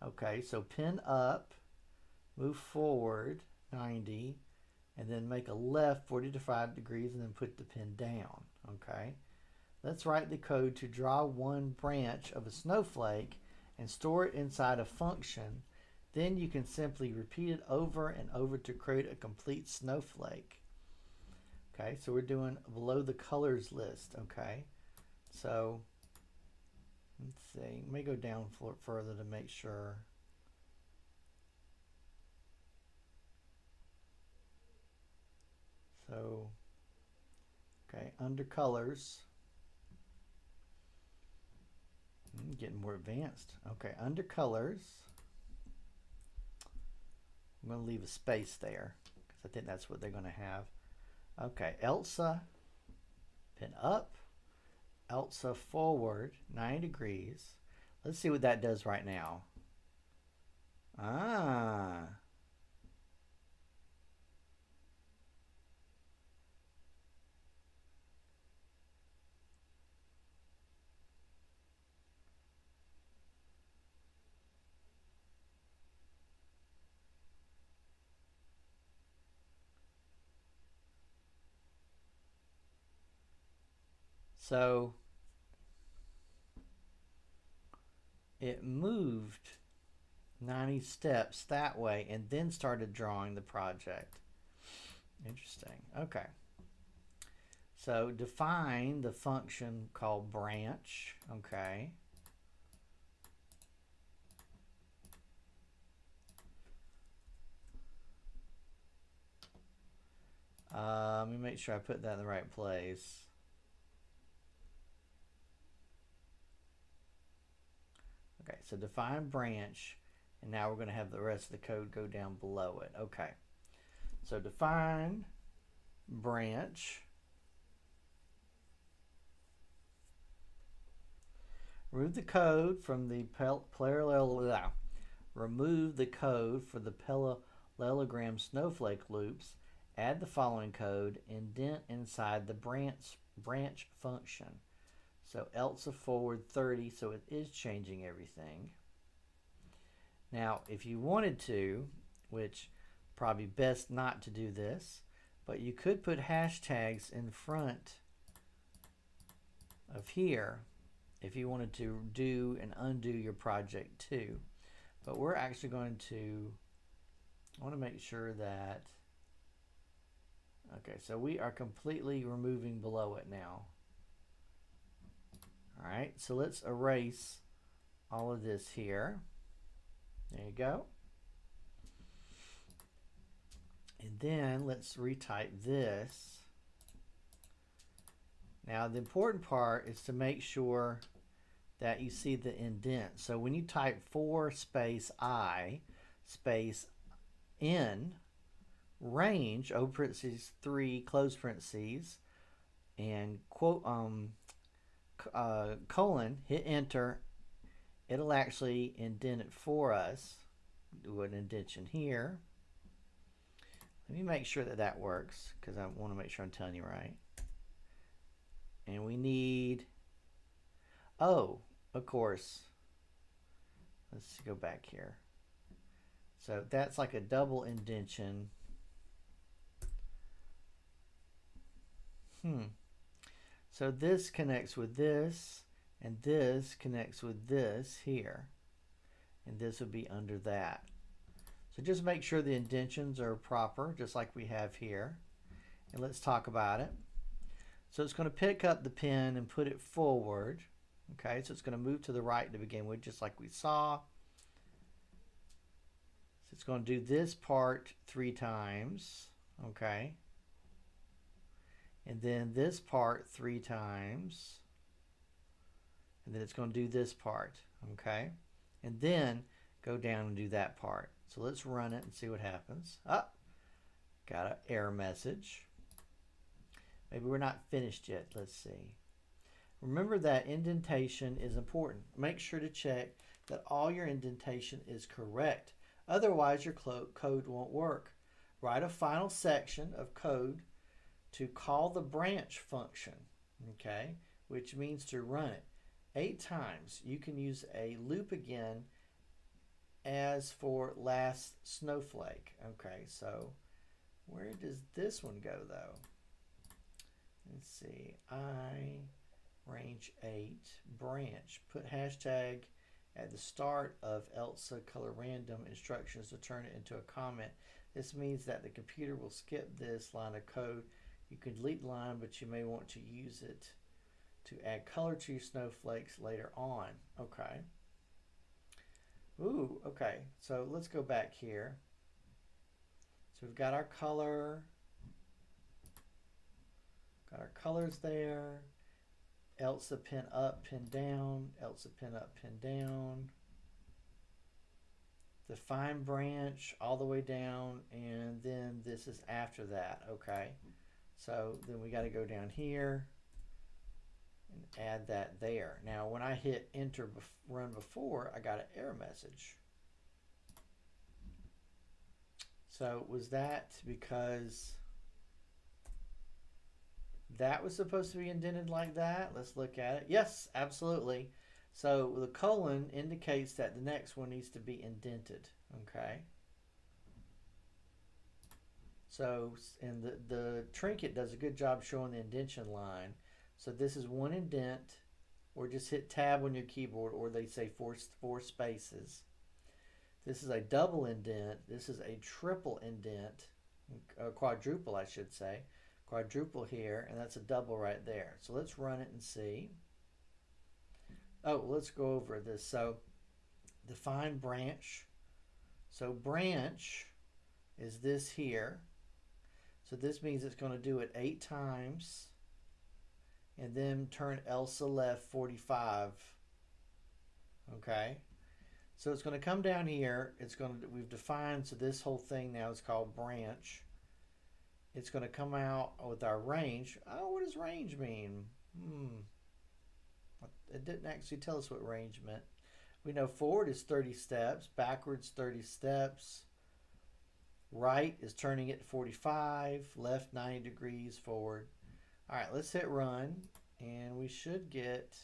Okay, so pin up, move forward 90, and then make a left 45 degrees and then put the pin down. Okay, let's write the code to draw one branch of a snowflake and store it inside a function. Then you can simply repeat it over and over to create a complete snowflake. Okay, so we're doing below the colors list. Okay, so let's see. Let me go down further to make sure. So, okay, under colors. Getting more advanced. Okay, under colors. I'm going to leave a space there because I think that's what they're going to have. Okay, Elsa, pin up, Elsa forward 9 degrees. Let's see what that does right now. So it moved 90 steps that way and then started drawing the project. Interesting. Okay. So define the function called branch. Okay. Let me make sure I put that in the right place. Okay, so define branch, and now we're going to have the rest of the code go down below it. Okay, so define branch. Remove the code from the parallelogram snowflake loops. Add the following code. Indent inside the branch function. So Elsa forward 30, so it is changing everything. Now, if you wanted to, which probably best not to do this, but you could put hashtags in front of here if you wanted to do and undo your project too. But we're actually going to, I want to make sure that, okay, so we are completely removing below it now. All right, so let's erase all of this here. There you go. And then let's retype this. Now the important part is to make sure that you see the indent. So when you type 4 space I space N range, open parentheses 3, close parentheses, and quote colon, hit enter, it'll actually indent it for us. Do an indentation here. Let me make sure that that works because I want to make sure I'm telling you right. And we need, oh, of course, let's go back here. So that's like a double indentation. So this connects with this, and this connects with this here, and this would be under that. So just make sure the indentions are proper, just like we have here, and let's talk about it. So it's going to pick up the pen and put it forward. Okay, so it's going to move to the right to begin with, just like we saw. So it's going to do this part 3 times. Okay. And then this part 3 times. And then it's going to do this part. Okay. And then go down and do that part. So let's run it and see what happens. Oh, got an error message. Maybe we're not finished yet. Let's see. Remember that indentation is important. Make sure to check that all your indentation is correct. Otherwise, your code won't work. Write a final section of code to call the branch function, okay, which means to run it 8 times. You can use a loop again as for last snowflake. Okay, so where does this one go though? Let's see, range 8 branch. Put hashtag at the start of ELSA color random instructions to turn it into a comment. This means that the computer will skip this line of code. You can delete the line, but you may want to use it to add color to your snowflakes later on. Okay. Ooh, okay. So let's go back here. So we've got our color. Got our colors there. ELSA pin up, pin down. ELSA pin up, pin down. Define branch all the way down, and then this is after that. Okay. So then we got to go down here and add that there. Now when I hit enter run before, I got an error message. So was that because that was supposed to be indented like that? Let's look at it. Yes, absolutely. So the colon indicates that the next one needs to be indented. Okay. So, and the trinket does a good job showing the indentation line. So this is one indent, or just hit tab on your keyboard, or they say four spaces. This is a double indent. This is a triple indent, quadruple I should say. Quadruple here, and that's a double right there. So let's run it and see. Oh, let's go over this. So define branch. So branch is this here. So this means it's going to do it 8 times and then turn ELSA left 45. Okay. So it's going to come down here. It's going to, we've defined, so this whole thing now is called branch. It's going to come out with our range. Oh, what does range mean? It didn't actually tell us what range meant. We know forward is 30 steps, backwards 30 steps. Right is turning it 45, left 90 degrees, forward. All right, let's hit run, and we should get,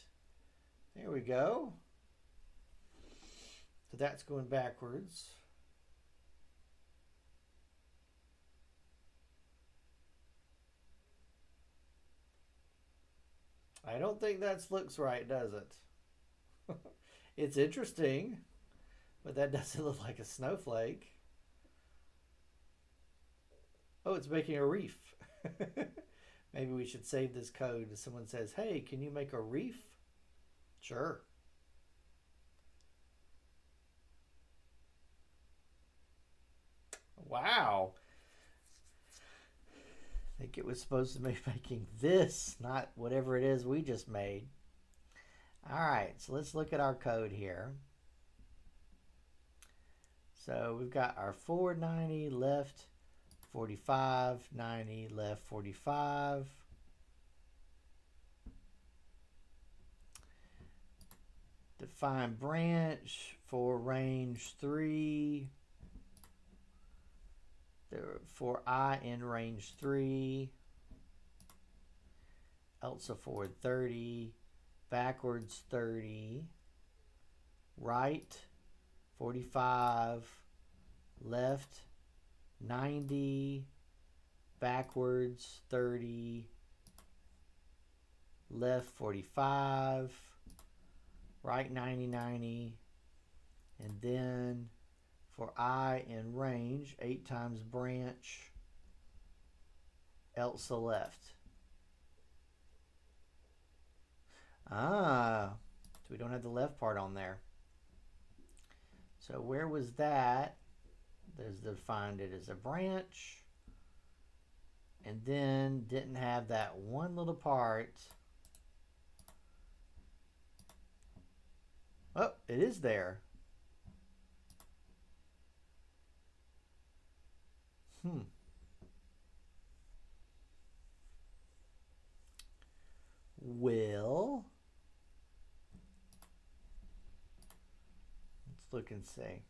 there we go. So that's going backwards. I don't think that looks right, does it? It's interesting, but that doesn't look like a snowflake. Oh, it's making a reef. Maybe we should save this code if someone says, hey, can you make a reef? Sure. Wow. I think it was supposed to be making this, not whatever it is we just made. All right, so let's look at our code here. So we've got our forward 90, left 45, 90, left 45. Define branch for range 3. For I in range 3. ELSA forward 30. Backwards 30. Right 45. Left 90, backwards 30, left 45, right 90, 90, and then for I in range, 8 times branch, ELSA left. Ah, so we don't have the left part on there. So where was that? There's defined it as a branch. And then didn't have that one little part. Oh, it is there. Well, let's look and see.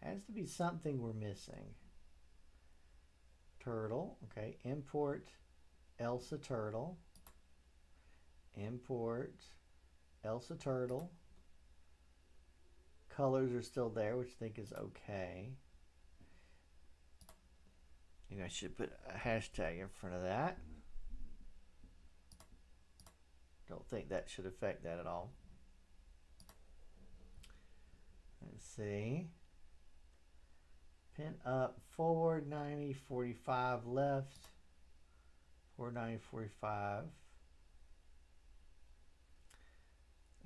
Has to be something we're missing. Turtle, okay, import Elsa turtle. Import Elsa turtle. Colors are still there, which I think is okay. You know, I should put a hashtag in front of that. Don't think that should affect that at all. Let's see. Pin up forward 90, 45 left. Forward 90, 45.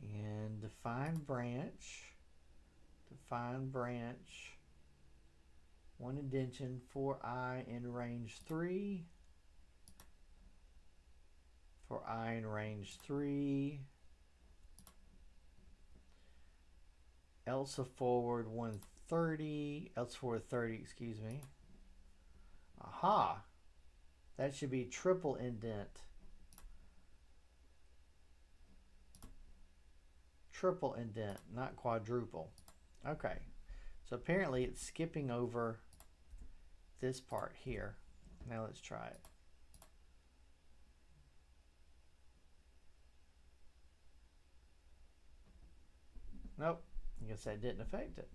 And define branch. Define branch. One indentation for I in range 3. For I in range 3. Elsa forward 130. Elsa forward 30, excuse me. Aha. That should be triple indent. Triple indent, not quadruple. Okay. So apparently it's skipping over this part here. Now let's try it. Nope. I guess that didn't affect it.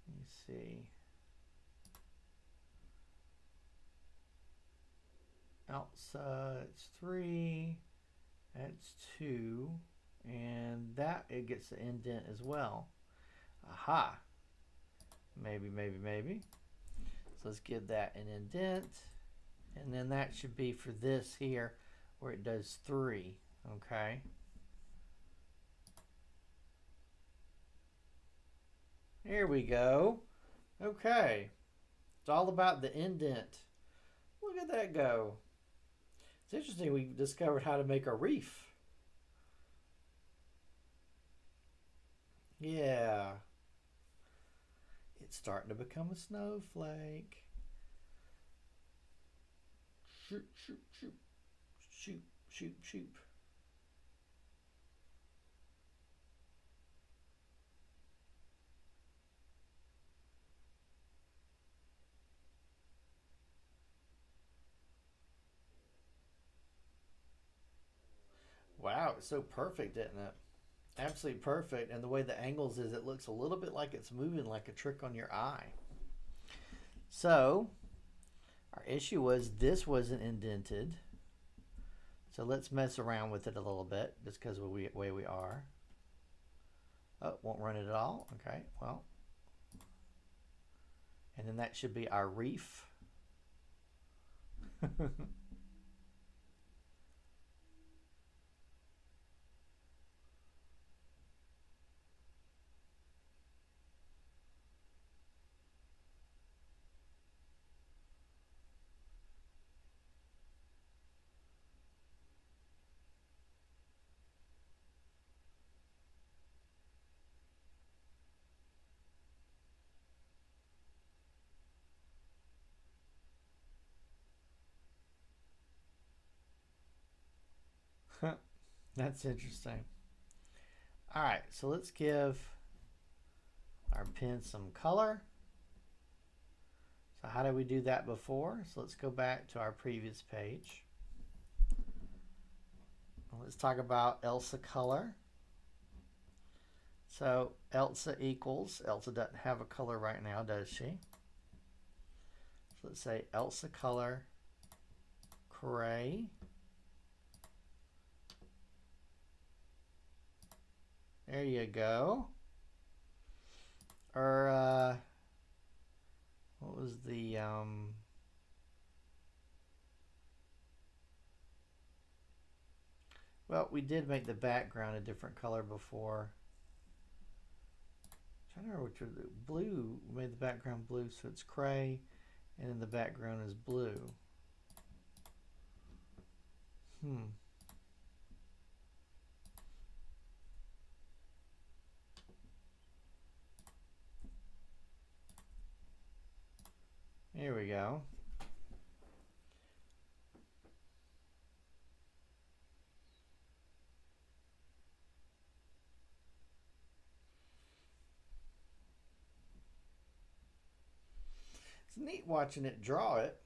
Let me see. Elsa, it's 3. That's 2. And that, it gets the indent as well. Aha. Maybe. So let's give that an indent. And then that should be for this here where it does 3. Okay. Here we go. Okay. It's all about the indent. Look at that go. It's interesting we discovered how to make a reef. Yeah. It's starting to become a snowflake. Shoot, shoot, shoot. Shoot, shoot, shoot. Wow, it's so perfect, isn't it? Absolutely perfect. And the way the angles is, it looks a little bit like it's moving like a trick on your eye. So our issue was this wasn't indented. So let's mess around with it a little bit just because of the way we are. Oh, won't run it at all. Okay, well. And then that should be our reef. That's interesting. All right, so let's give our pen some color. So how did we do that before? So let's go back to our previous page. Let's talk about Elsa color. So Elsa equals, Elsa doesn't have a color right now, does she? So let's say Elsa color gray. There you go. Or what was the Well, we did make the background a different color before. I'm trying to remember which was the blue. We made the background blue, so it's gray, and then the background is blue. Here we go. It's neat watching it draw it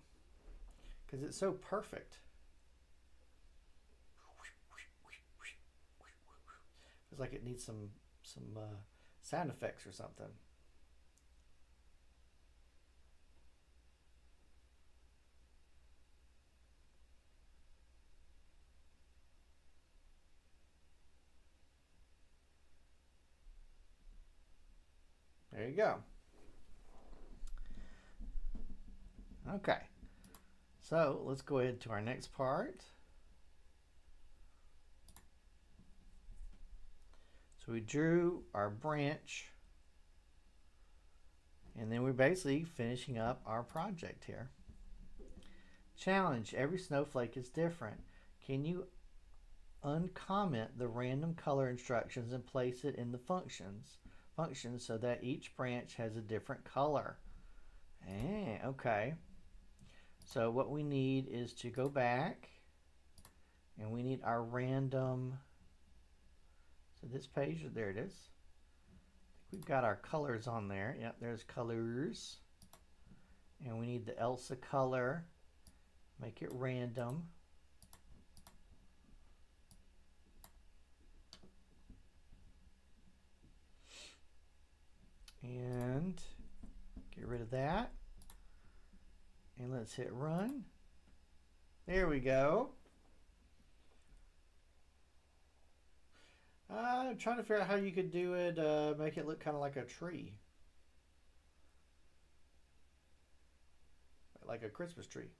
because it's so perfect. Feels like it needs some sound effects or something. There you go. Okay, so let's go ahead to our next part. So we drew our branch, and then we're basically finishing up our project here. Challenge: every snowflake is different. Can you uncomment the random color instructions and place it in the functions so that each branch has a different color? Okay. So what we need is to go back, and we need our random. So this page, there it is. I think we've got our colors on there. Yep, there's colors. And we need the Elsa color. Make it random. And get rid of that. And let's hit run. There we go. I'm trying to figure out how you could do it, make it look kind of like a tree. Like a Christmas tree.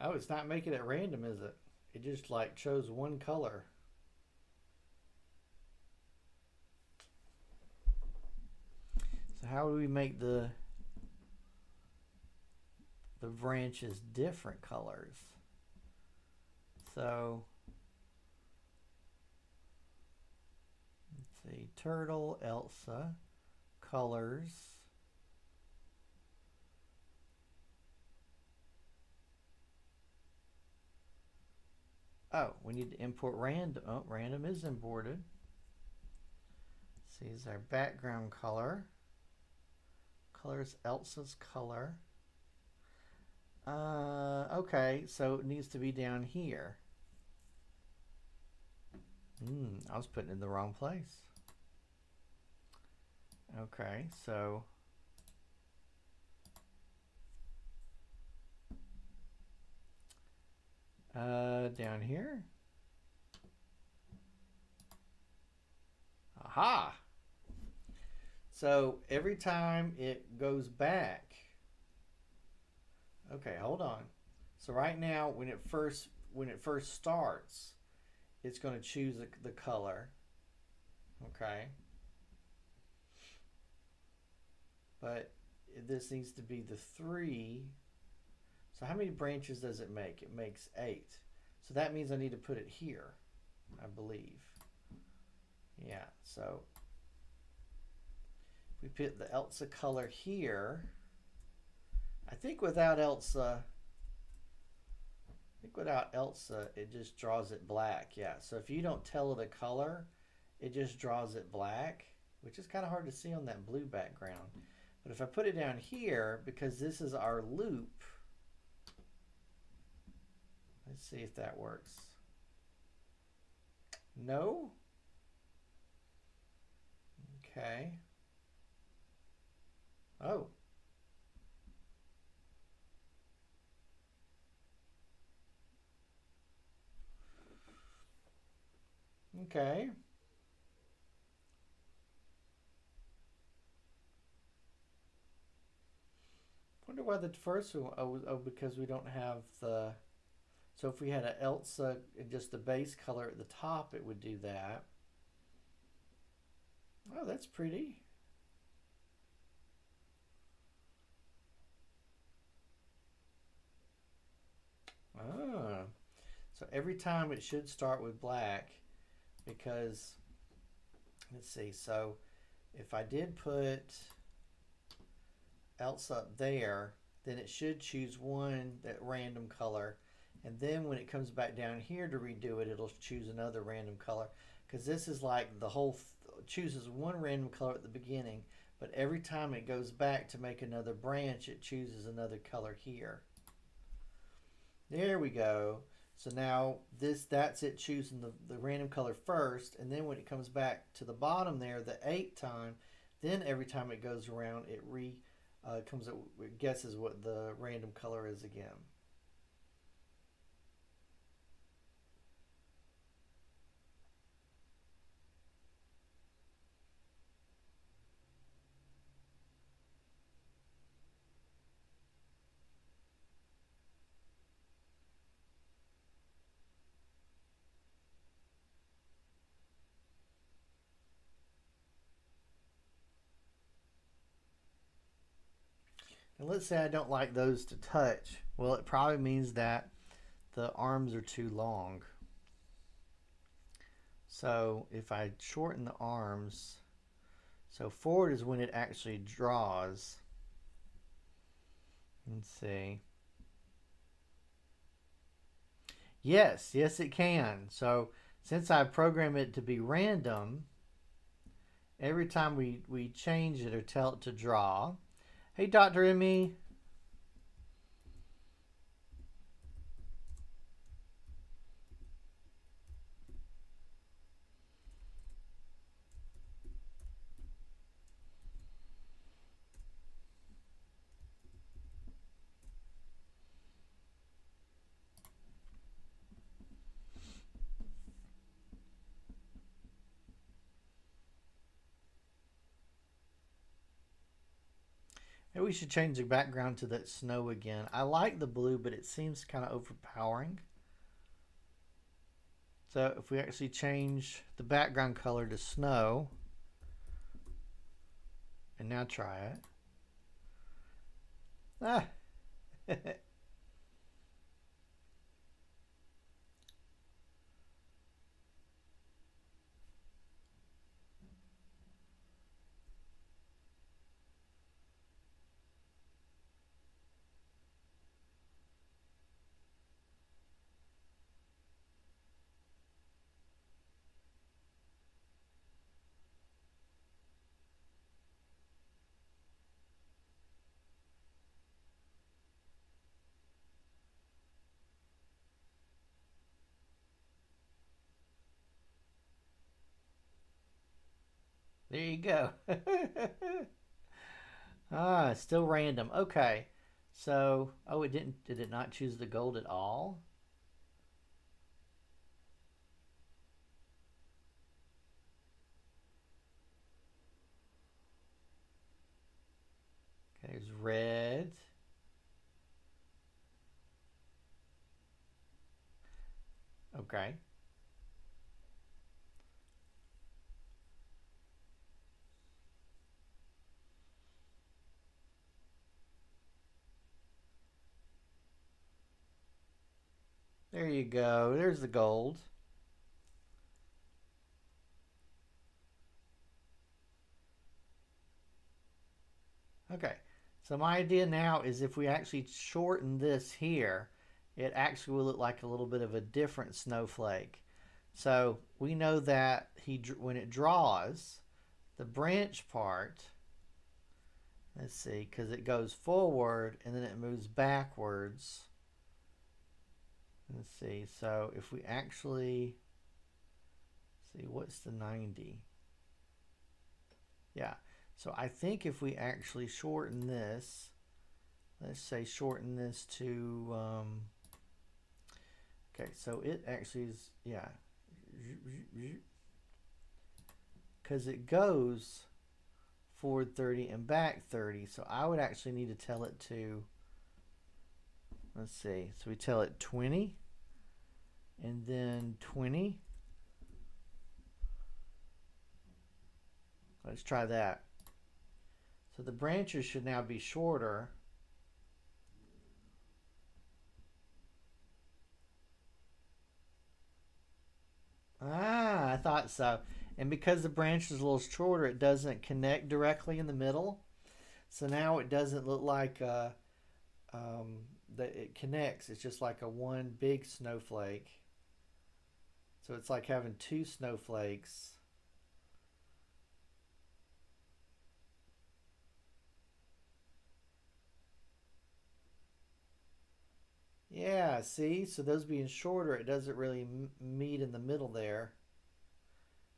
Oh, it's not making it random, is it? It just like chose one color. So how do we make the branches different colors? So let's see, turtle, Elsa, colors. Oh, we need to import random. Oh, random is imported. Let's see, is our background color. Color is Elsa's color. Okay, so it needs to be down here. I was putting it in the wrong place. Okay, so down here. Aha! So every time it goes back. Okay, hold on. So right now, when it first starts, it's going to choose the color. Okay. But this needs to be the 3. So how many branches does it make? It makes 8. So that means I need to put it here, I believe. Yeah, so if we put the Elsa color here, I think without Elsa, it just draws it black. Yeah, so if you don't tell it a color, it just draws it black, which is kind of hard to see on that blue background. But if I put it down here, because this is our loop, let's see if that works. No? Okay. Oh. Okay. Wonder why the first one, oh, because we don't have the, so if we had an Elsa and just the base color at the top, it would do that. Oh, that's pretty. Ah, so every time it should start with black because, let's see, so if I did put Elsa up there, then it should choose one, that random color. And then when it comes back down here to redo it, it'll choose another random color. Because this is like the whole, chooses one random color at the beginning, but every time it goes back to make another branch, it chooses another color here. There we go. So now that's it choosing the random color first, and then when it comes back to the bottom there, the 8th time, then every time it goes around, it comes up, it guesses what the random color is again. And let's say I don't like those to touch. Well, it probably means that the arms are too long. So if I shorten the arms, so forward is when it actually draws. Let's see. Yes, yes it can. So since I program it to be random, every time we change it or tell it to draw. Hey, Dr. Emmy. Maybe we should change the background to that snow again. I like the blue, but it seems kind of overpowering. So if we actually change the background color to snow, and now try it. Ah. There you go. Ah, still random. Okay. So, oh, did it not choose the gold at all? Okay, there's red. Okay. There you go. There's the gold. Okay. So my idea now is if we actually shorten this here, it actually will look like a little bit of a different snowflake. So we know that when it draws, the branch part, let's see, because it goes forward and then it moves backwards. Let's see, so if we actually, see, what's the 90? Yeah, so I think if we actually shorten this, let's say shorten this to, okay, so it actually is, yeah. because it goes forward 30 and back 30. So I would actually need to tell it to, let's see, so we tell it 20 and then 20. Let's try that. So the branches should now be shorter. Ah, I thought so. And because the branch is a little shorter, it doesn't connect directly in the middle. So now it doesn't look like that it connects. It's just like a one big snowflake. So it's like having two snowflakes. Yeah, see? So those being shorter, it doesn't really meet in the middle there,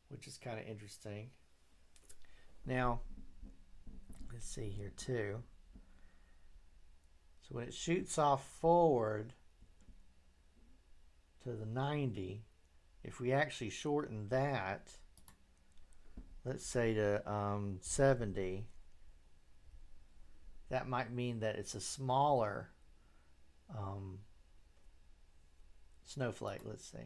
which is kind of interesting. Now, let's see here too. So when it shoots off forward to the 90, if we actually shorten that, let's say to 70, that might mean that it's a smaller snowflake. Let's see.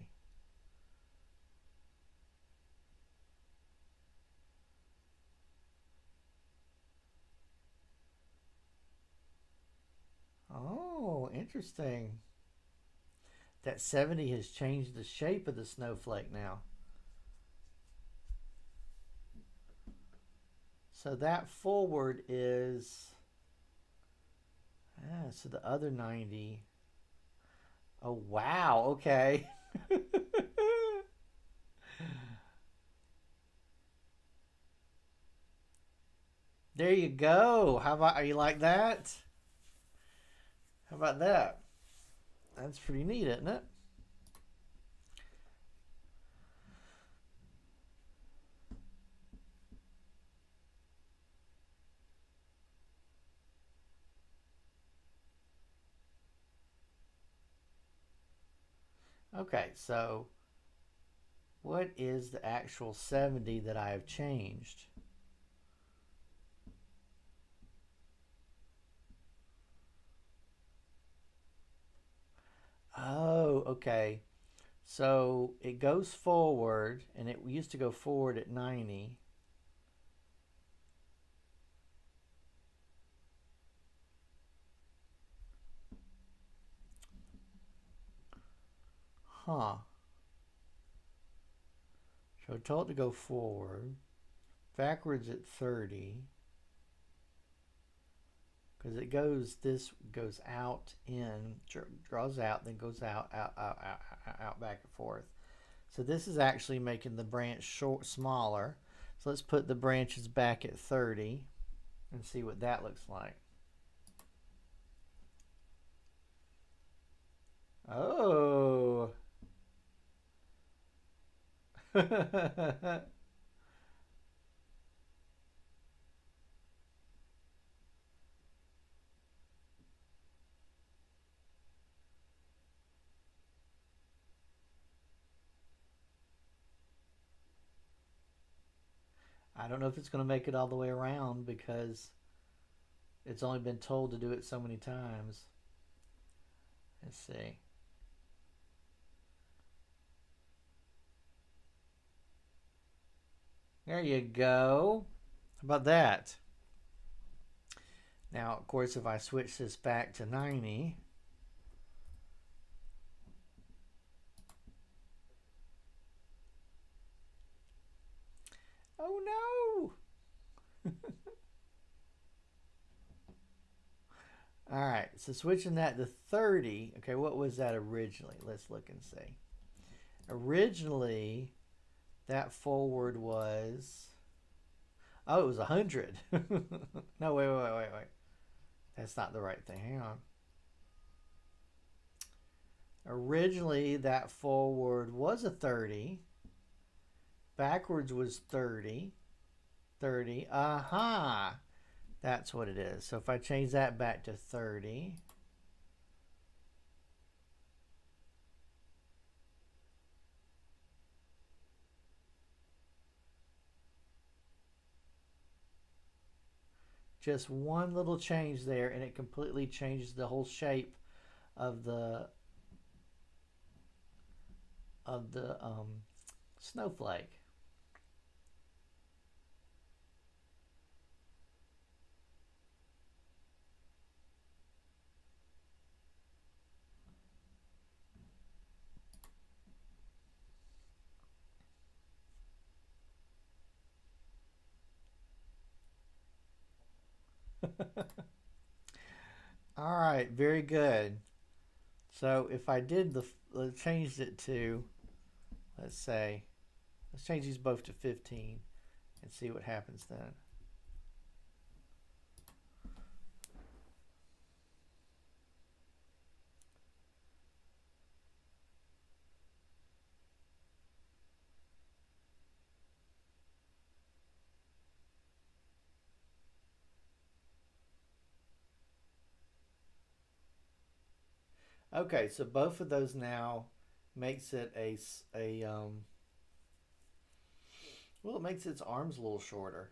Oh, interesting. That 70 has changed the shape of the snowflake now. So that forward is, so the other 90. Oh, wow. Okay. There you go. How about, are you like that? How about that? That's pretty neat, isn't it? Okay, so what is the actual 70 that I have changed? Oh, okay. So it goes forward, and it used to go forward at 90. Huh. So I told it to go forward, backwards at 30, because it goes, this goes out in, draws out, then goes out, back and forth. So this is actually making the branch smaller. So let's put the branches back at 30 and see what that looks like. Oh. I don't know if it's going to make it all the way around because it's only been told to do it so many times. Let's see. There you go. How about that? Now, of course, if I switch this back to 90, oh no! All right, so switching that to 30. Okay, what was that originally? Let's look and see. Originally, that forward was, oh, it was 100. No, wait. That's not the right thing. Hang on. Originally, that forward was a 30. Backwards was 30. 30. Aha. That's what it is. So if I change that back to 30. Just one little change there, and it completely changes the whole shape of the snowflake. All right, very good. So if I did changed it to, let's say, let's change these both to 15 and see what happens then. Okay, so both of those now makes it well, it makes its arms a little shorter.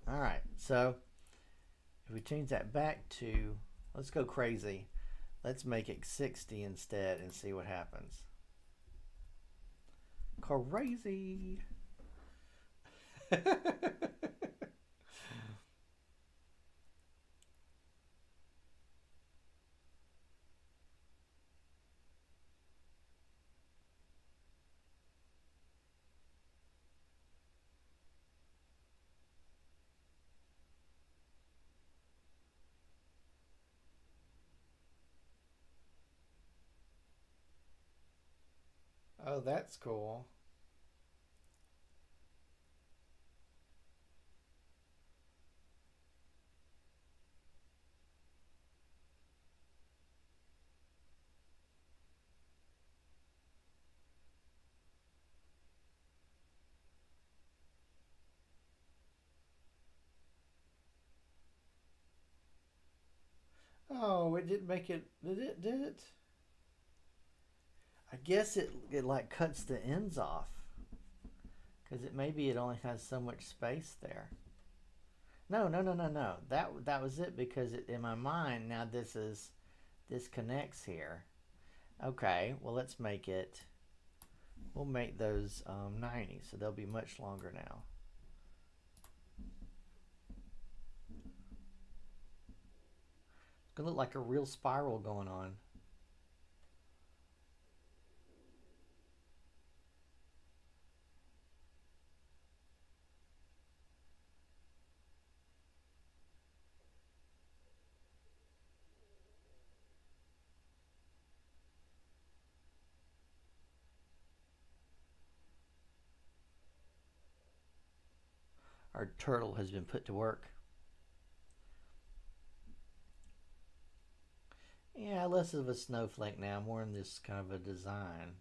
All right, so if we change that back to, let's go crazy. Let's make it 60 instead and see what happens. Crazy. Oh, that's cool. Oh, it didn't make it. Did it? Did it? I guess it like cuts the ends off because it maybe it only has so much space there. No, no, no, no, no. That was it because in my mind now this connects here. Okay, well let's make it. We'll make those 90, so they'll be much longer now. It's gonna look like a real spiral going on. Our turtle has been put to work. Yeah, less of a snowflake now, more in this kind of a design.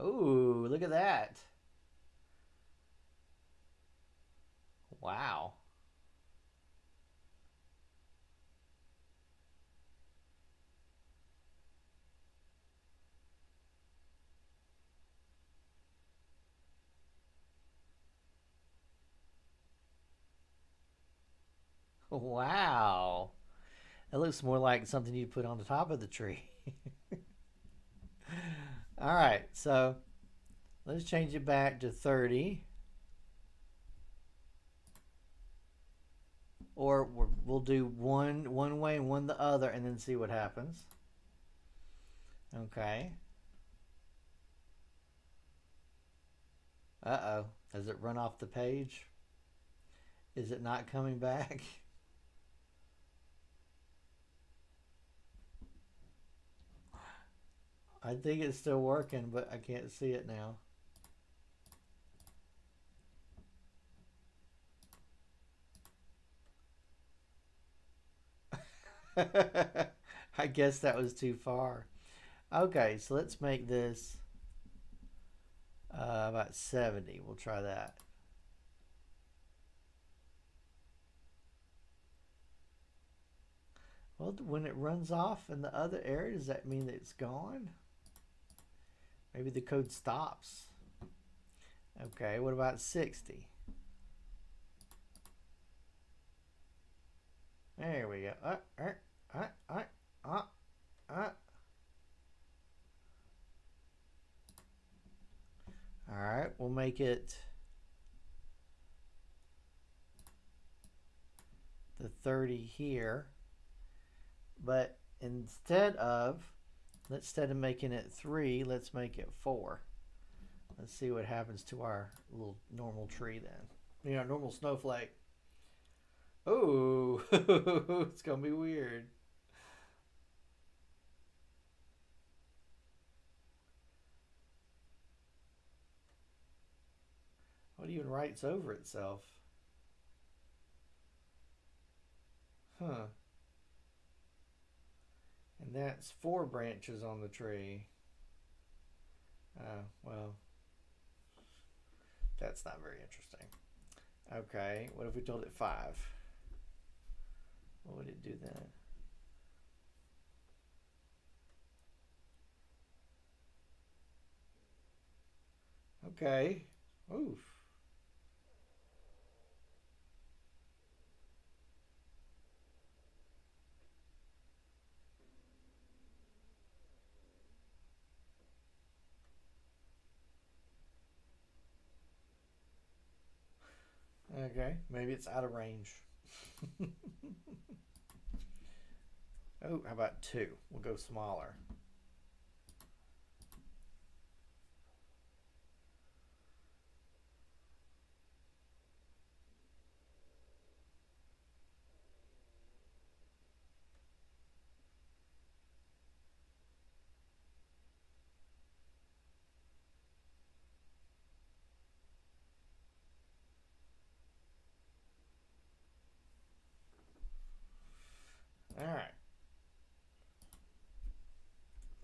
Ooh, look at that. Wow. Wow. It looks more like something you put on the top of the tree. All right, so let's change it back to 30. Or we'll do one way and one the other and then see what happens. Okay. Uh-oh. Has it run off the page? Is it not coming back? I think it's still working, but I can't see it now. I guess that was too far. Okay, so let's make this about 70. We'll try that. Well, Well, when it runs off in the other area, does that mean that it's gone? Maybe the code stops. Okay, what about 60? There we go. All right, we'll make it the 30 here. But instead of making it 3, let's make it 4. Let's see what happens to our little normal tree then. You know, normal snowflake. Oh, it's going to be weird. What even writes over itself? Huh. And that's 4 branches on the tree. Well, that's not very interesting. Okay, what if we told it 5? What would it do then? Okay. Oof. Okay, maybe it's out of range. Oh, how about 2? We'll go smaller. All right.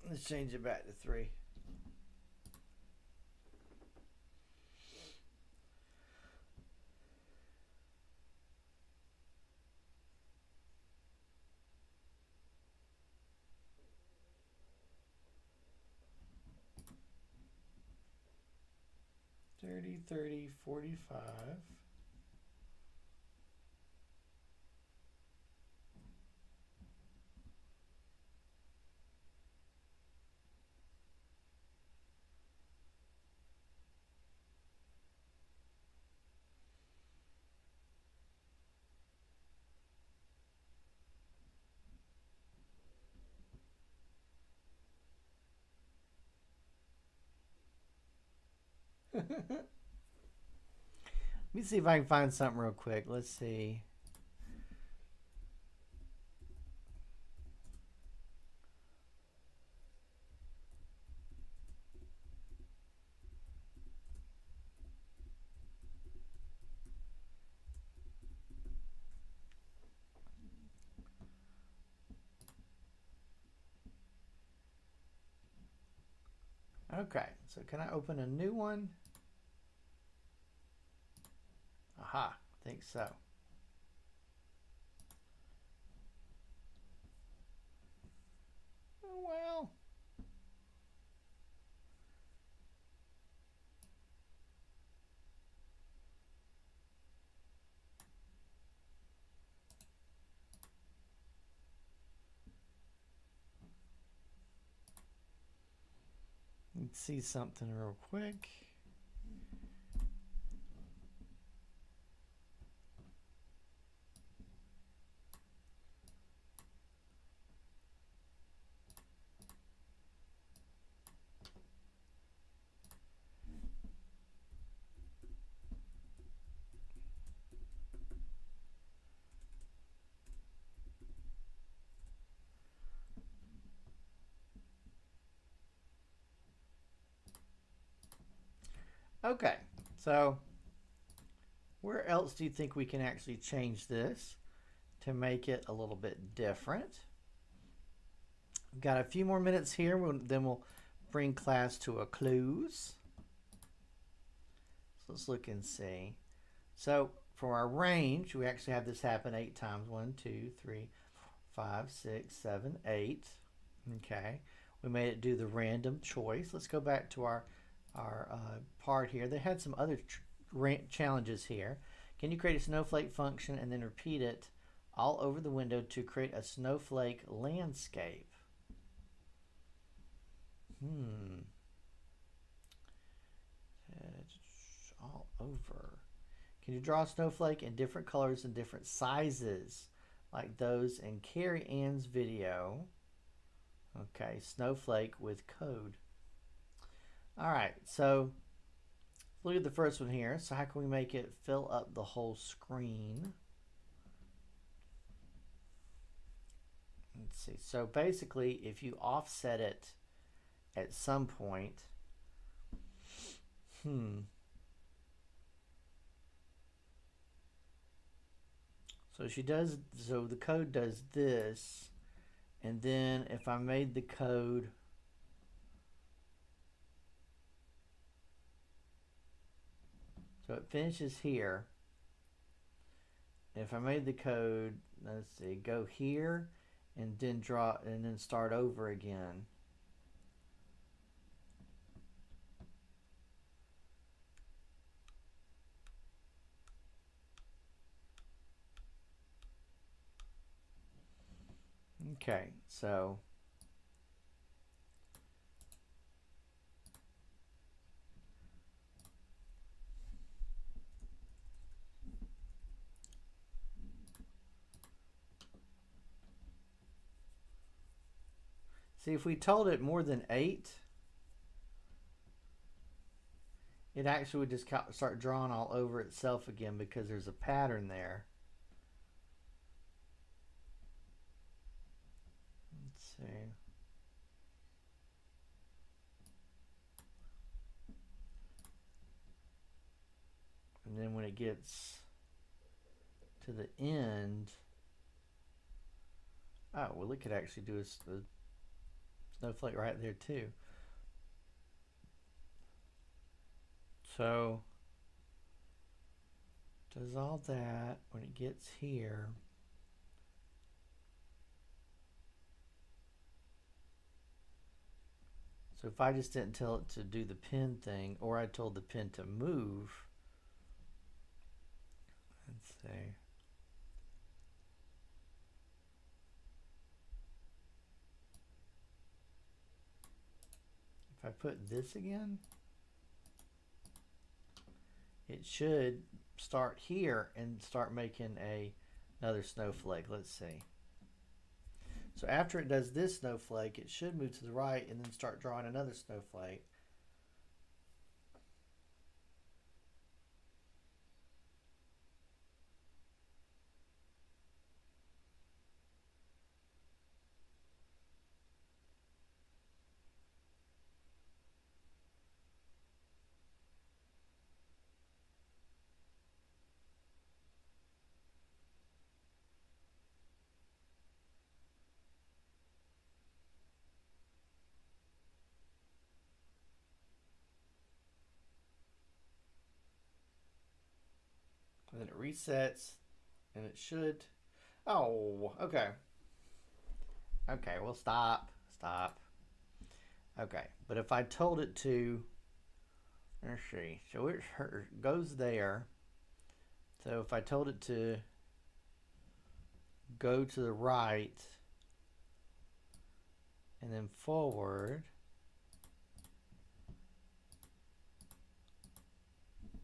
Let's change it back to 3. 30, 30, 45. Let me see if I can find something real quick. Let's see. Okay, so can I open a new one? Aha, I think so. Oh, well. Let's see something real quick. Okay, so where else do you think we can actually change this to make it a little bit different? We've got a few more minutes here, then we'll bring class to a close. So let's look and see. So for our range, we actually have this happen 8 times. 1, 2, 3, 5, 6, 7, 8. Okay, we made it do the random choice. Let's go back to our part here. They had some other challenges here. Can you create a snowflake function and then repeat it all over the window to create a snowflake landscape? All over. Can you draw a snowflake in different colors and different sizes, like those in Carrie Ann's video? Okay, snowflake with code. All right, so look at the first one here. So how can we make it fill up the whole screen? Let's see. So basically, if you offset it at some point, so the code does this, and then if I made the code so it finishes here. If I made the code, let's see, go here and then draw and then start over again. Okay, so see, if we told it more than 8, it actually would just start drawing all over itself again because there's a pattern there. Let's see. And then when it gets to the end, oh, well, it could actually do a snowflake right there too. So does all that when it gets here. So if I just didn't tell it to do the pin thing, or I told the pin to move, let's see. If I put this again, it should start here and start making another snowflake. Let's see. So after it does this snowflake, it should move to the right and then start drawing another snowflake. And then it resets, and it should. Oh, okay. Okay, well, stop. Okay, but if I told it to, let's see. So it goes there. So if I told it to go to the right and then forward,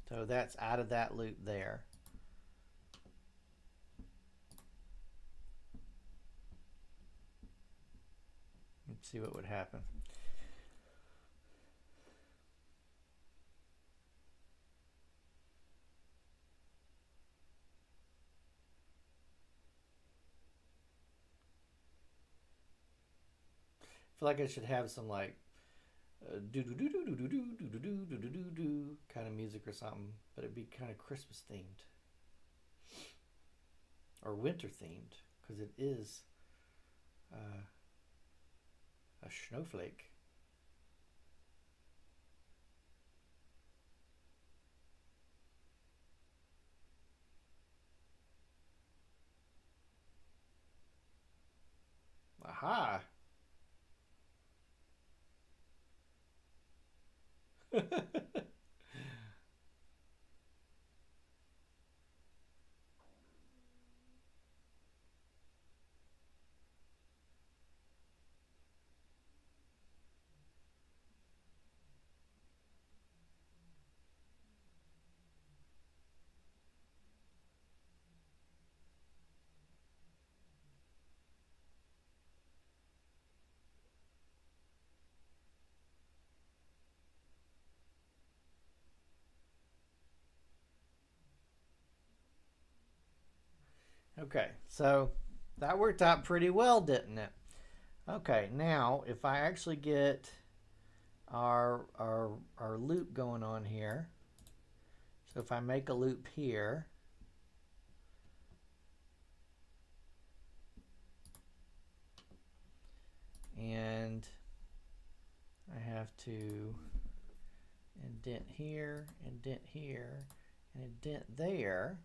so that's out of that loop there. Let's see what would happen. I feel like I should have some like do do do do do do do do do do do do do kind of music or something, but it'd be kind of Christmas themed or winter themed because it is a snowflake. Aha. Okay, so that worked out pretty well, didn't it? Okay, now if I actually get our loop going on here, so if I make a loop here, and I have to indent here, and indent there.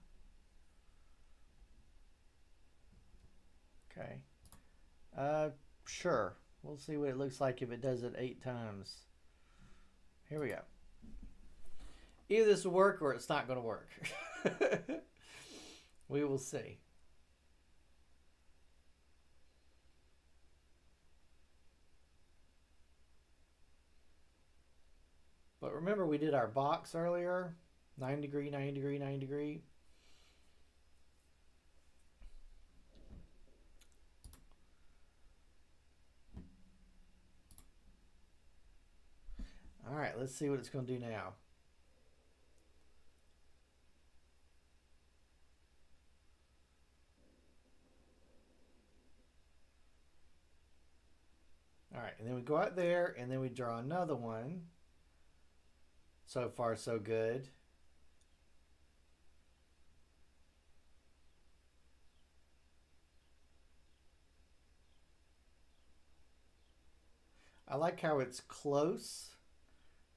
Okay. Sure. We'll see what it looks like if it does it 8 times. Here we go. Either this will work or it's not going to work. We will see. But remember we did our box earlier. 90 degree, 90 degree, 90 degree. All right, let's see what it's going to do now. All right, and then we go out there and then we draw another one. So far, so good. I like how it's close,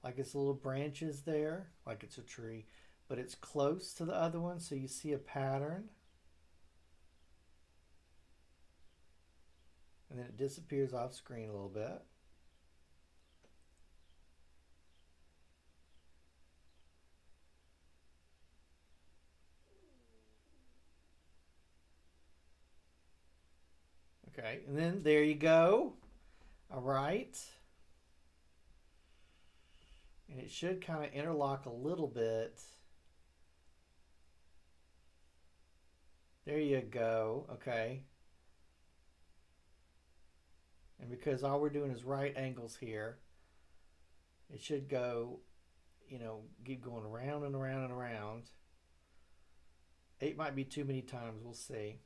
like it's little branches there, like it's a tree, but it's close to the other one, so you see a pattern. And then it disappears off screen a little bit. Okay, and then there you go. All right. And it should kind of interlock a little bit. There you go. Okay. And because all we're doing is right angles here, it should go, keep going around and around and around. 8 might be too many times. We'll see.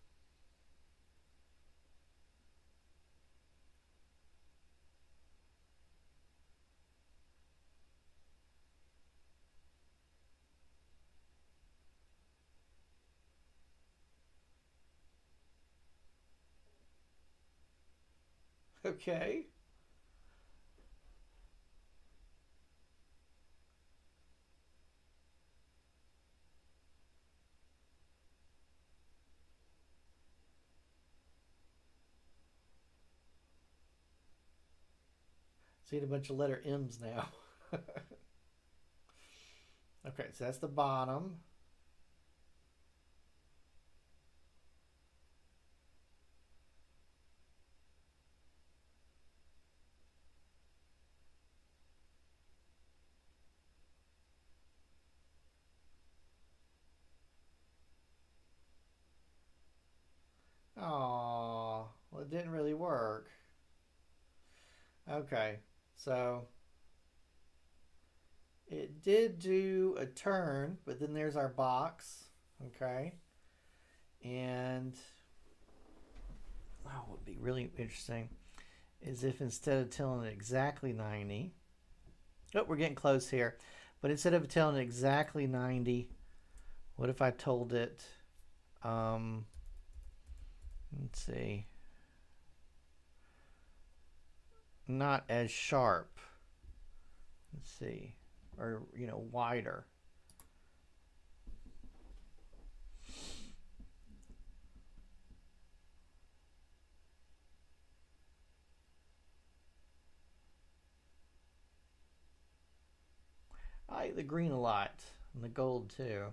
Okay. Seeing a bunch of letter M's now. Okay, so that's the bottom. Oh, well, it didn't really work. Okay, so it did do a turn, but then there's our box. Okay, and what would be really interesting is if instead of telling it exactly 90, oh, we're getting close here, but instead of telling it exactly 90, what if I told it, let's see, not as sharp, let's see, or wider. like the green a lot, and the gold too.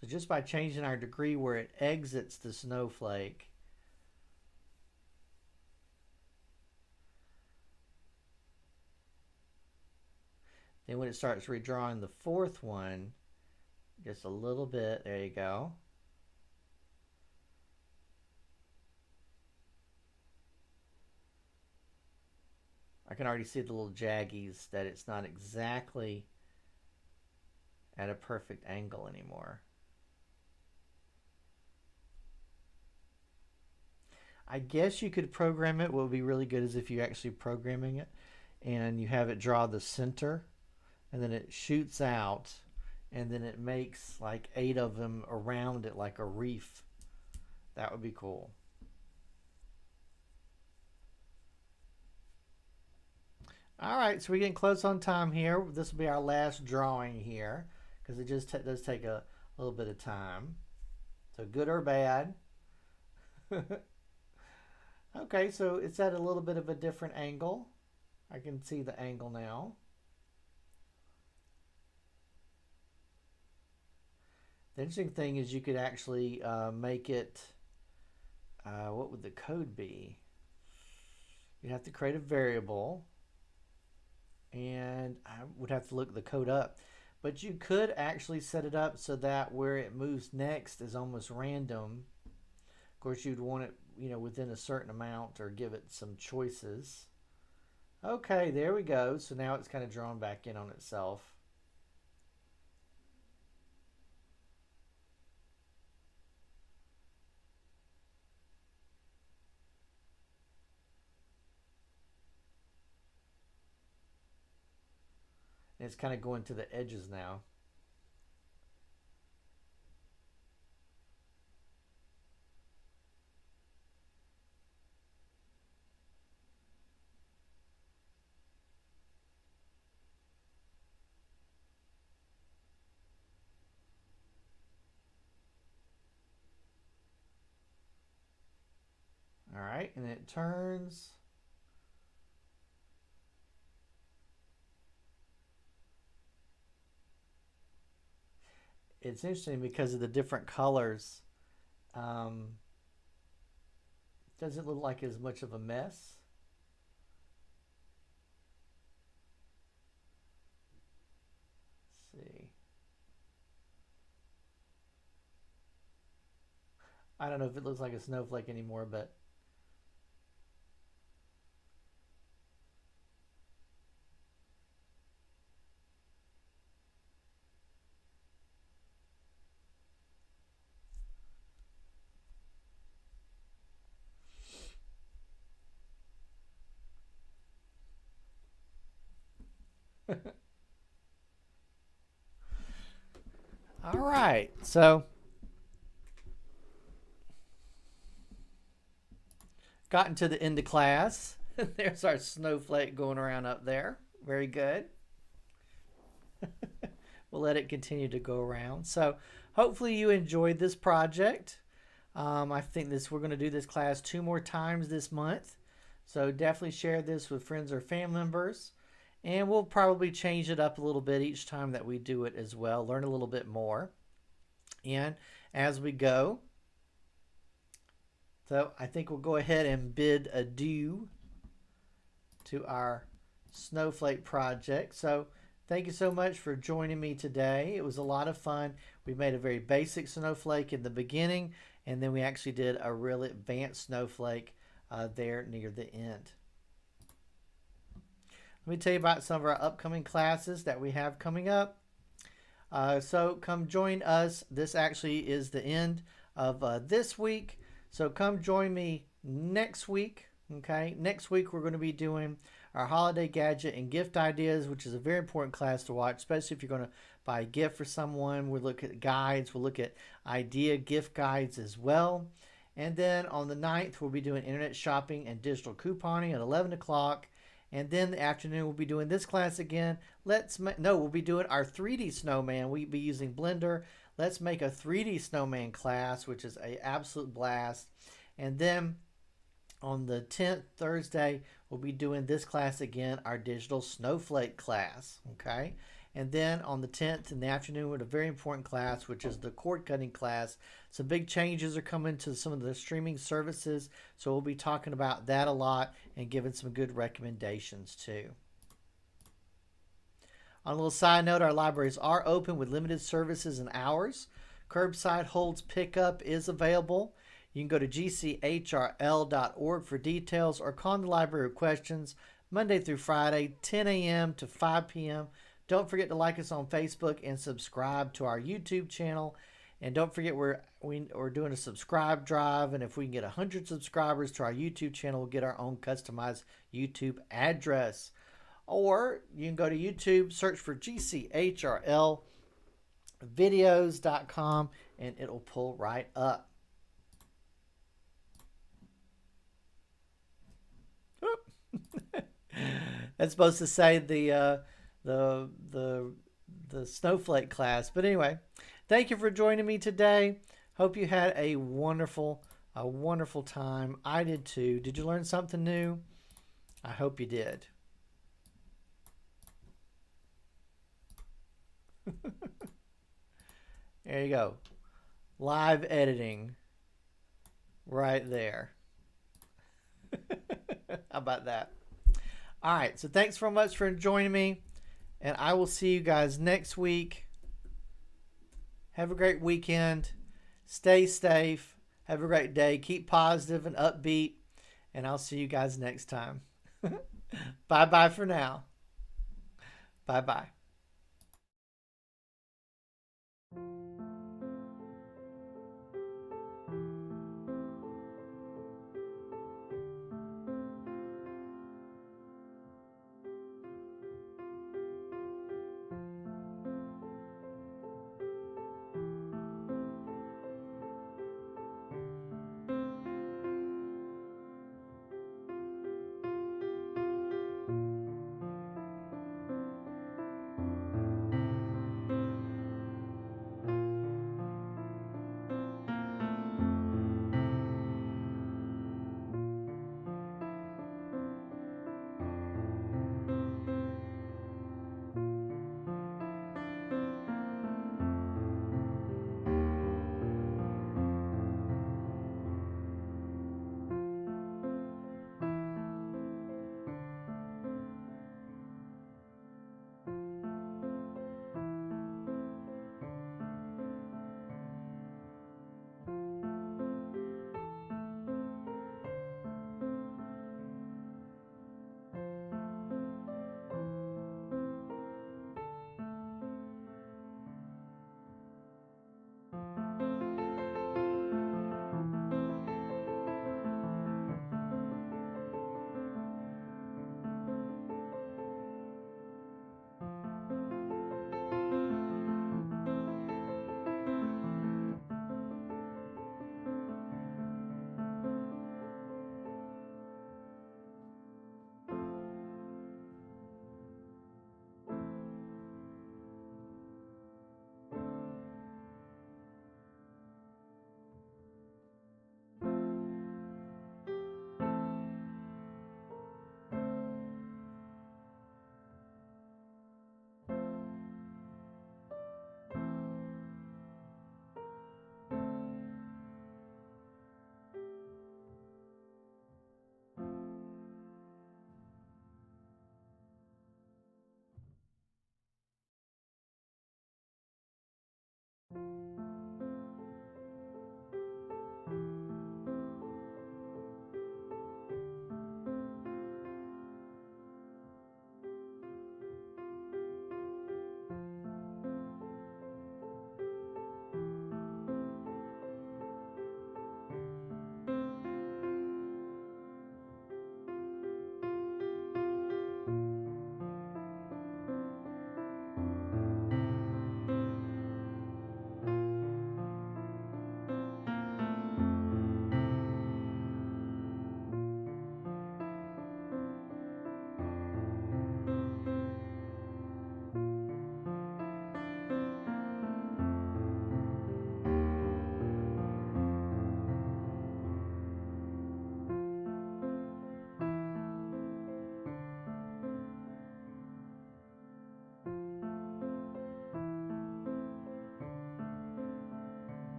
So just by changing our degree where it exits the snowflake, then when it starts redrawing the fourth one, just a little bit, there you go. I can already see the little jaggies that it's not exactly at a perfect angle anymore. I guess you could program it. What would be really good is if you're actually programming it and you have it draw the center and then it shoots out and then it makes like 8 of them around it like a reef. That would be cool. All right, so we're getting close on time here. This will be our last drawing here because it just does take a little bit of time. So good or bad. Okay, so it's at a little bit of a different angle. I can see the angle now. The interesting thing is you could actually make it, what would the code be? You'd have to create a variable, and I would have to look the code up. But you could actually set it up so that where it moves next is almost random. Of course, you'd want it, within a certain amount or give it some choices. Okay, there we go. So now it's kind of drawn back in on itself. And it's kind of going to the edges now. All right, and it turns. It's interesting because of the different colors. Doesn't look like as much of a mess. Let's see. I don't know if it looks like a snowflake anymore, but all right. So gotten to the end of class. There's our snowflake going around up there. Very good. We'll let it continue to go around. So hopefully you enjoyed this project. I think we're going to do this class 2 more times this month. So definitely share this with friends or family members. And we'll probably change it up a little bit each time that we do it as well. Learn a little bit more. And as we go, so I think we'll go ahead and bid adieu to our snowflake project. So thank you so much for joining me today. It was a lot of fun. We made a very basic snowflake in the beginning, and then we actually did a really advanced snowflake there near the end. Let me tell you about some of our upcoming classes that we have coming up. So come join us. This actually is the end of this week. So come join me next week. Okay, next week we're going to be doing our holiday gadget and gift ideas, which is a very important class to watch, especially if you're going to buy a gift for someone. We'll look at guides. We'll look at idea gift guides as well. And then on the 9th, we'll be doing internet shopping and digital couponing at 11 o'clock. And then the afternoon, we'll be doing this class again. We'll be doing our 3D snowman. We'll be using Blender. let's make a 3D snowman class, which is an absolute blast. And then on the 10th, Thursday, we'll be doing this class again, our digital snowflake class, okay? And then on the 10th in the afternoon, with a very important class, which is the cord cutting class. Some big changes are coming to some of the streaming services, so we'll be talking about that a lot and giving some good recommendations too. On a little side note, our libraries are open with limited services and hours. Curbside holds pickup is available. You can go to gchrl.org for details or call the library with questions Monday through Friday, 10 a.m. to 5 p.m. Don't forget to like us on Facebook and subscribe to our YouTube channel. And don't forget we're doing a subscribe drive. And if we can get 100 subscribers to our YouTube channel, we'll get our own customized YouTube address. Or you can go to YouTube, search for GCHRLvideos.com, and it'll pull right up. That's supposed to say the Snowflake class. But anyway, thank you for joining me today. Hope you had a wonderful time. I did too. Did you learn something new? I hope you did. There you go. Live editing right there. How about that? All right. So thanks so much for joining me. And I will see you guys next week. Have a great weekend. Stay safe. Have a great day. Keep positive and upbeat. And I'll see you guys next time. Bye-bye for now. Bye-bye.